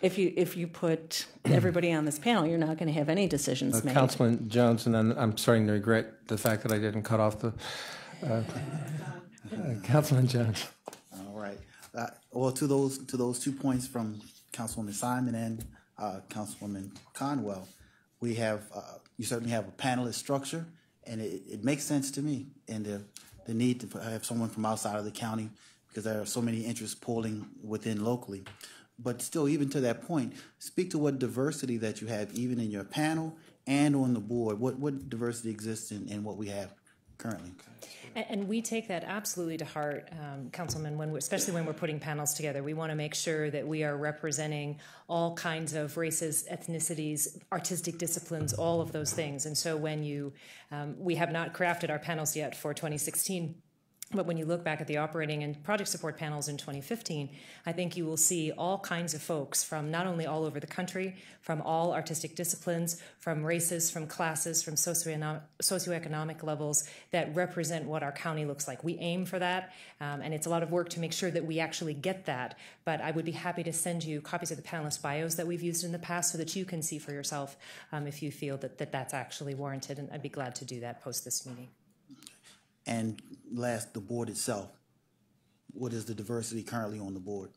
Speaker 11: If you put everybody on this panel, you're not going to have any decisions made.
Speaker 1: Councilman Jones, and then I'm starting to regret the fact that I didn't cut off the Councilman Jones.
Speaker 12: All right. Well, to those 2 points from Councilwoman Simon and Councilwoman Conwell, we have you certainly have a panelist structure, and it makes sense to me, and the need to have someone from outside of the county, because there are so many interests pooling within locally. But still, even to that point, speak to what diversity that you have, even in your panel and on the board. What diversity exists in what we have currently?
Speaker 8: And we take that absolutely to heart, Councilman, especially when we're putting panels together. We want to make sure that we are representing all kinds of races, ethnicities, artistic disciplines, all of those things. And so when we have not crafted our panels yet for 2016, but when you look back at the operating and project support panels in 2015, I think you will see all kinds of folks from not only all over the country, from all artistic disciplines, from races, from classes, from socioeconomic levels that represent what our county looks like. We aim for that, and it's a lot of work to make sure that we actually get that. But I would be happy to send you copies of the panelist bios that we've used in the past so that you can see for yourself if you feel that that's actually warranted, and I'd be glad to do that post this meeting.
Speaker 12: And last, the board itself. What is the diversity currently on the board?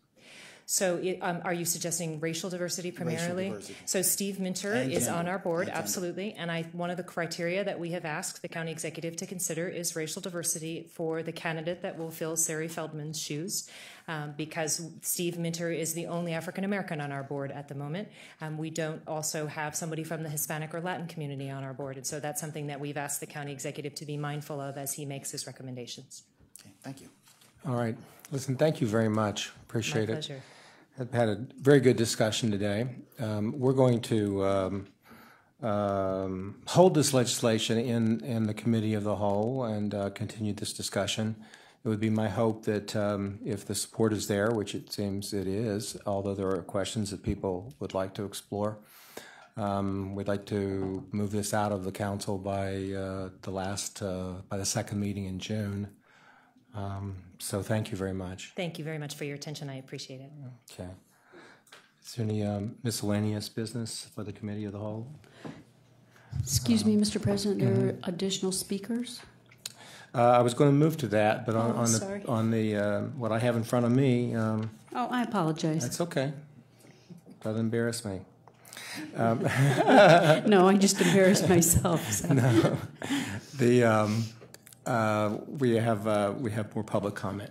Speaker 8: So are you suggesting racial diversity primarily?
Speaker 12: Racial diversity.
Speaker 8: So Steve Minter
Speaker 12: And
Speaker 8: is
Speaker 12: gender.
Speaker 8: on our board,
Speaker 12: And gender.
Speaker 8: absolutely. And one of the criteria that we have asked the county executive to consider is racial diversity for the candidate that will fill Sari Feldman's shoes. Because Steve Minter is the only African American on our board at the moment. We don't also have somebody from the Hispanic or Latin community on our board. And so that's something that we've asked the county executive to be mindful of as he makes his recommendations.
Speaker 12: Okay, thank you.
Speaker 1: All right. Listen, thank you very much. Appreciate
Speaker 8: My
Speaker 1: it.
Speaker 8: pleasure.
Speaker 1: I've had a very good discussion today. We're going to hold this legislation in the committee of the whole and continue this discussion. It would be my hope that if the support is there, which it seems it is, although there are questions that people would like to explore, we'd like to move this out of the council by the second meeting in June. So thank you very much.
Speaker 8: Thank you very much for your attention. I appreciate it.
Speaker 1: Okay. Is there any miscellaneous business for the committee of the whole?
Speaker 2: Excuse me, Mr. President, there are additional speakers?
Speaker 1: I was going to move to that, but on
Speaker 2: sorry.
Speaker 1: the what I have in front of me.
Speaker 2: Oh, I apologize.
Speaker 1: That's okay. Doesn't embarrass me.
Speaker 2: No, I just embarrassed myself. So.
Speaker 1: No. We have more public comment.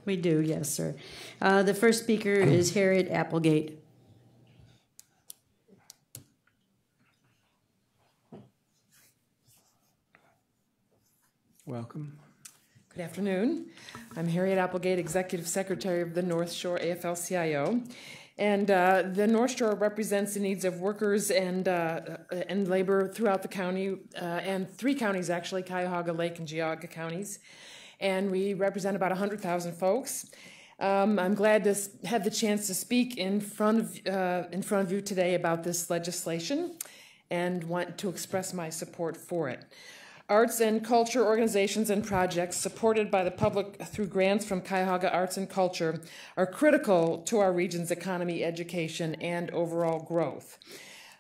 Speaker 2: We do, yes, sir. The first speaker is Harriet Applegate.
Speaker 1: Welcome.
Speaker 20: Good afternoon. I'm Harriet Applegate, Executive Secretary of the North Shore AFL-CIO. And the North Shore represents the needs of workers and labor throughout the county, and 3 counties actually, Cuyahoga, Lake, and Geauga counties. And we represent about 100,000 folks. I'm glad to have the chance to speak in front of you today about this legislation and want to express my support for it. Arts and culture organizations and projects supported by the public through grants from Cuyahoga Arts and Culture are critical to our region's economy, education, and overall growth.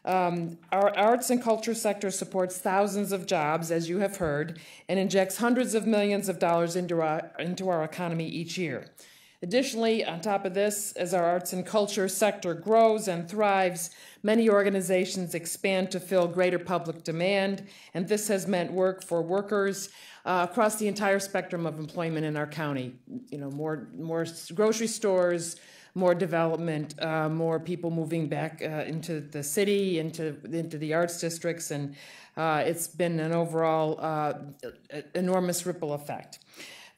Speaker 20: Our arts and culture sector supports thousands of jobs, as you have heard, and injects hundreds of millions of dollars into our economy each year. Additionally, on top of this, as our arts and culture sector grows and thrives, many organizations expand to fill greater public demand, and this has meant work for workers across the entire spectrum of employment in our county. You know, more grocery stores, more development, more people moving back into the city, into the arts districts, and it's been an overall enormous ripple effect.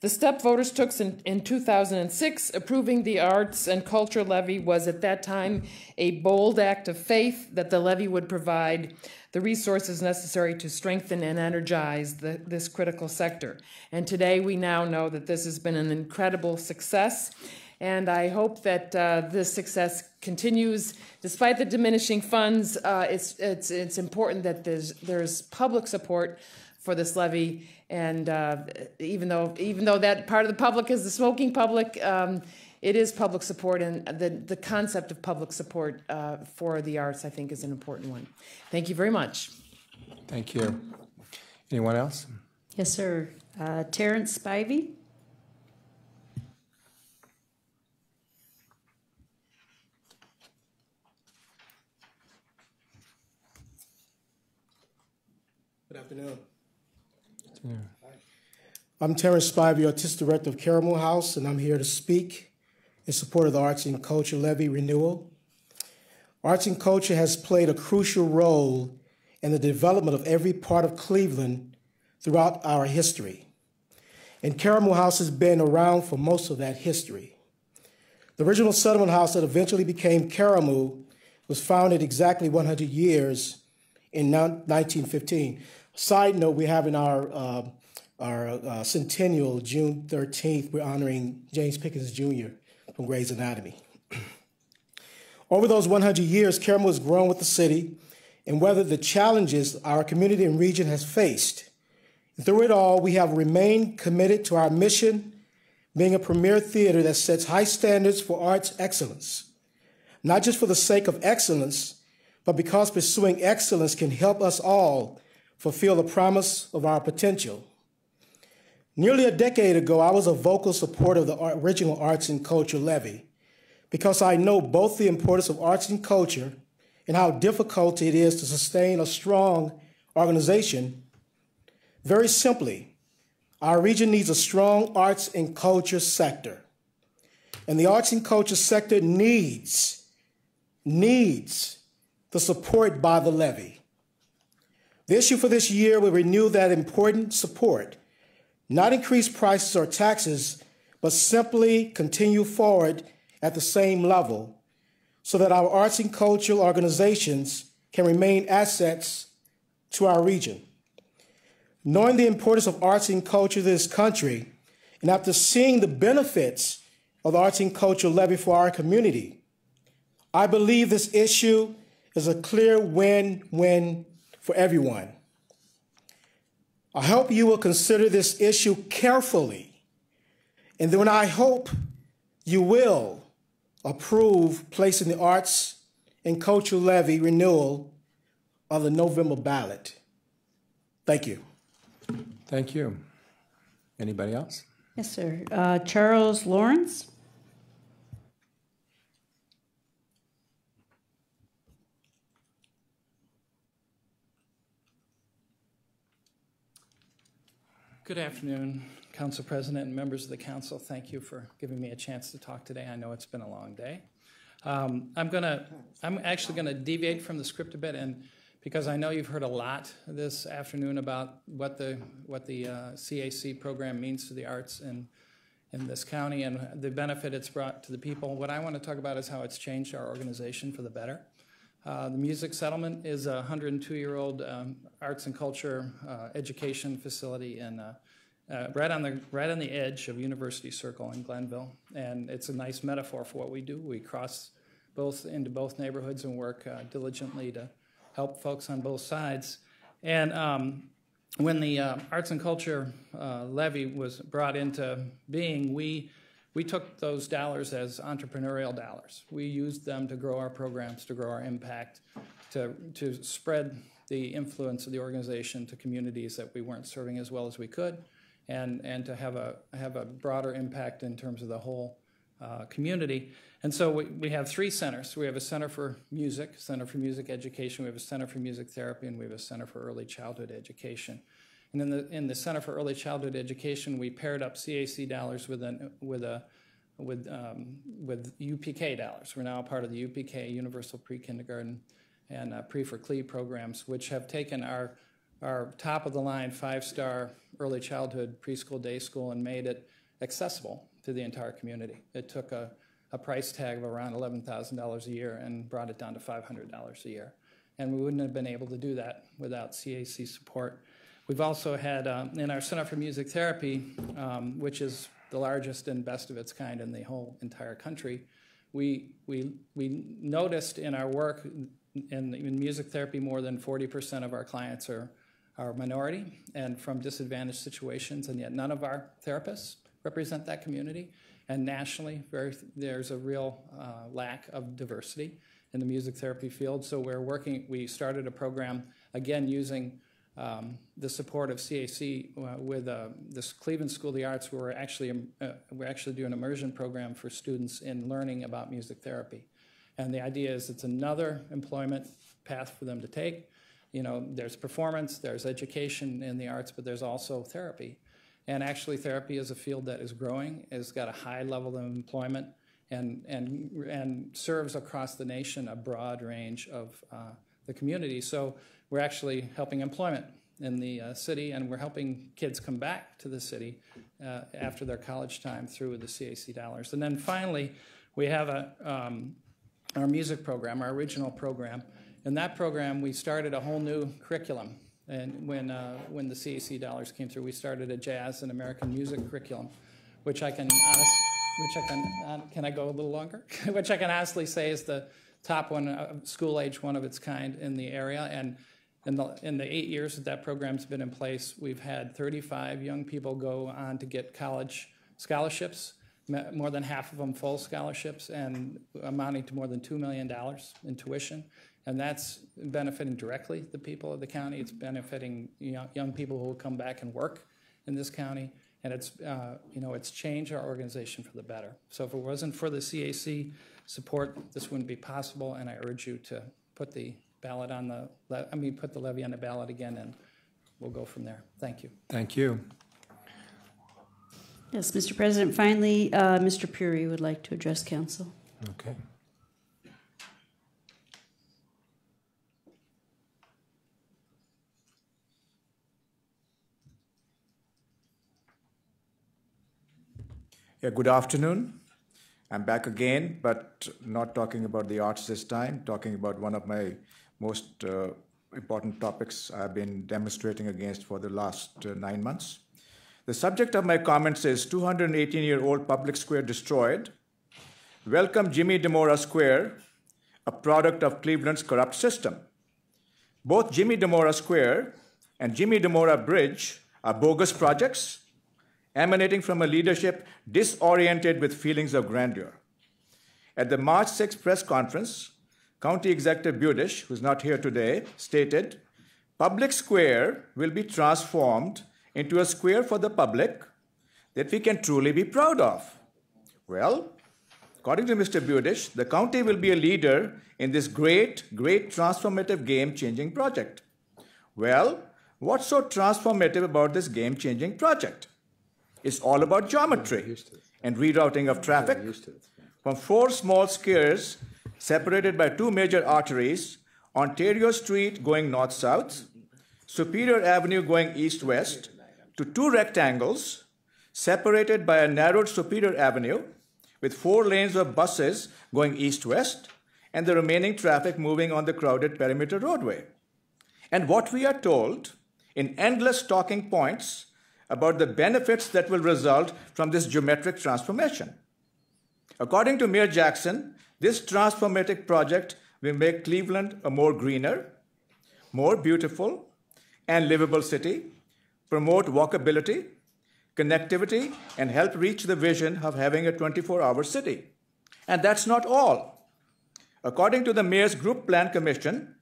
Speaker 20: The step voters took in 2006, approving the arts and culture levy, was at that time a bold act of faith that the levy would provide the resources necessary to strengthen and energize this critical sector. And today we now know that this has been an incredible success. And I hope that this success continues. Despite the diminishing funds, it's important that there's public support for this levy. And even though that part of the public is the smoking public, it is public support, and the concept of public support for the arts, I think, is an important one. Thank you very much.
Speaker 1: Thank you. Anyone else?
Speaker 2: Yes, sir. Terrence Spivey.
Speaker 21: Good afternoon. I'm Terrence Spivey, Artistic Director of Caramel House, and I'm here to speak in support of the Arts and Culture Levy renewal. Arts and culture has played a crucial role in the development of every part of Cleveland throughout our history. And Caramel House has been around for most of that history. The original settlement house that eventually became Caramel was founded exactly 100 years in 1915. Side note, we have in our centennial, June 13th, we're honoring James Pickens Jr. from Gray's Anatomy. Over those 100 years, Caramel has grown with the city and weathered the challenges our community and region has faced. And through it all, we have remained committed to our mission, being a premier theater that sets high standards for arts excellence, not just for the sake of excellence, but because pursuing excellence can help us all fulfill the promise of our potential. Nearly a decade ago, I was a vocal supporter of the original Arts and Culture Levy, because I know both the importance of arts and culture and how difficult it is to sustain a strong organization. Very simply, our region needs a strong arts and culture sector. And the arts and culture sector needs the support by the levy. The issue for this year will renew that important support, not increase prices or taxes, but simply continue forward at the same level so that our arts and cultural organizations can remain assets to our region. Knowing the importance of arts and culture to this country, and after seeing the benefits of the arts and culture levy for our community, I believe this issue is a clear win-win for everyone. I hope you will consider this issue carefully, and then I hope you will approve placing the arts and culture levy renewal on the November ballot. Thank you.
Speaker 1: Thank you. Anybody else?
Speaker 2: Yes, sir. Charles Lawrence.
Speaker 4: Good afternoon, Council President and members of the Council. Thank you for giving me a chance to talk today. I know it's been a long day. I'm actually gonna deviate from the script a bit, and because I know you've heard a lot this afternoon about what the CAC program means to the arts in this county and the benefit it's brought to the people. What I want to talk about is how it's changed our organization for the better. The Music Settlement is a 102-year-old arts and culture education facility in right on the edge of University Circle in Glenville, and it's a nice metaphor for what we do. We cross into both neighborhoods and work diligently to help folks on both sides. And when the arts and culture levy was brought into being, we took those dollars as entrepreneurial dollars. We used them to grow our programs, to grow our impact, to spread the influence of the organization to communities that we weren't serving as well as we could, and to have a broader impact in terms of the whole community. And so we have three centers. We have a center for music education, we have a center for music therapy, and we have a center for early childhood education. And in the Center for Early Childhood Education, we paired up CAC dollars with UPK dollars. We're now a part of the UPK, Universal Pre-Kindergarten, and Pre-for-CLE programs, which have taken our top-of-the-line 5-star early childhood preschool day school and made it accessible to the entire community. It took a price tag of around $11,000 a year and brought it down to $500 a year. And we wouldn't have been able to do that without CAC support. We've also had, in our Center for Music Therapy, which is the largest and best of its kind in the whole entire country, we noticed in our work in music therapy more than 40% of our clients are minority and from disadvantaged situations, and yet none of our therapists represent that community. And nationally, there's a real lack of diversity in the music therapy field. So we started a program, again, using the support of CAC with this Cleveland School of the Arts, where we're actually doing an immersion program for students in learning about music therapy. And the idea is it's another employment path for them to take. You know, there's performance, there's education in the arts, but there's also therapy. And actually therapy is a field that is growing, has got a high level of employment, and serves across the nation a broad range of the community. So we're actually helping employment in the city, and we're helping kids come back to the city after their college time through the CAC dollars. And then finally, we have our music program, our original program. In that program, we started a whole new curriculum. And when the CAC dollars came through, we started a jazz and American music curriculum, which I can can I go a little longer? Which I can honestly say is the top one, school age one of its kind in the area. And in the 8 years that program's been in place, we've had 35 young people go on to get college scholarships, more than half of them full scholarships, and amounting to more than $2 million in tuition. And that's benefiting directly the people of the county. It's benefiting young people who will come back and work in this county. And it's changed our organization for the better. So if it wasn't for the CAC support, this wouldn't be possible, and I urge you to put the ballot on the, put the levy on the ballot again, and we'll go from there. Thank you.
Speaker 1: Thank you.
Speaker 2: Yes, Mr. President, finally, Mr. Puri would like to address council.
Speaker 1: Okay.
Speaker 3: Yeah, good afternoon. I'm back again, but not talking about the arts this time, talking about one of my most important topics I've been demonstrating against for the last 9 months. The subject of my comments is 218-year-old public square destroyed. Welcome Jimmy DeMora Square, a product of Cleveland's corrupt system. Both Jimmy DeMora Square and Jimmy DeMora Bridge are bogus projects emanating from a leadership disoriented with feelings of grandeur. At the March 6th press conference, County Executive Budish, who's not here today, stated, "Public square will be transformed into a square for the public that we can truly be proud of." Well, according to Mr. Budish, the county will be a leader in this great transformative game-changing project. Well, what's so transformative about this game-changing project? It's all about geometry and rerouting of traffic from 4 small squares separated by 2 major arteries, Ontario Street going north-south, Superior Avenue going east-west, to 2 rectangles separated by a narrowed Superior Avenue with 4 lanes of buses going east-west and the remaining traffic moving on the crowded perimeter roadway. And what we are told in endless talking points about the benefits that will result from this geometric transformation. According to Mayor Jackson, this transformative project will make Cleveland a more greener, more beautiful, and livable city, promote walkability, connectivity, and help reach the vision of having a 24-hour city. And that's not all. According to the Mayor's Group Plan Commission,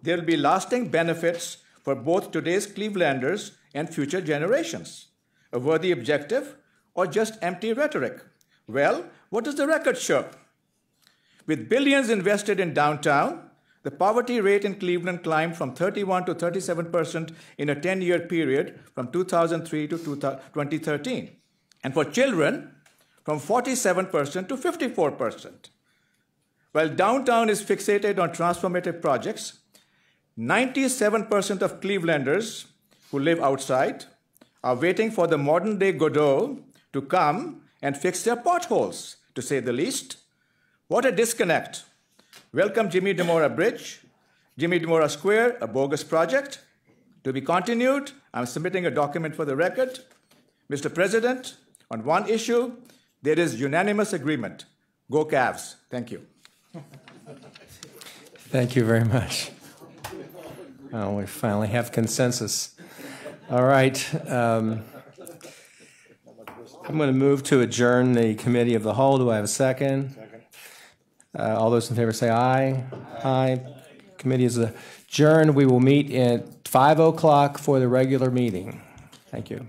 Speaker 3: there will be lasting benefits for both today's Clevelanders and future generations. A worthy objective or just empty rhetoric? Well, what does the record show? With billions invested in downtown, the poverty rate in Cleveland climbed from 31 to 37% in a 10-year period from 2003 to 2013. And for children, from 47% to 54%. While downtown is fixated on transformative projects, 97% of Clevelanders who live outside are waiting for the modern-day Godot to come and fix their potholes, to say the least. What a disconnect. Welcome Jimmy DeMora Bridge, Jimmy DeMora Square, a bogus project. To be continued, I'm submitting a document for the record. Mr. President, on one issue, there is unanimous agreement. Go Cavs. Thank you.
Speaker 1: Thank you very much. Oh, we finally have consensus. All right. I'm going to move to adjourn the committee of the whole. Do I have a second? All those in favor say aye. Aye. Committee is adjourned. We will meet at 5 o'clock for the regular meeting. Thank you.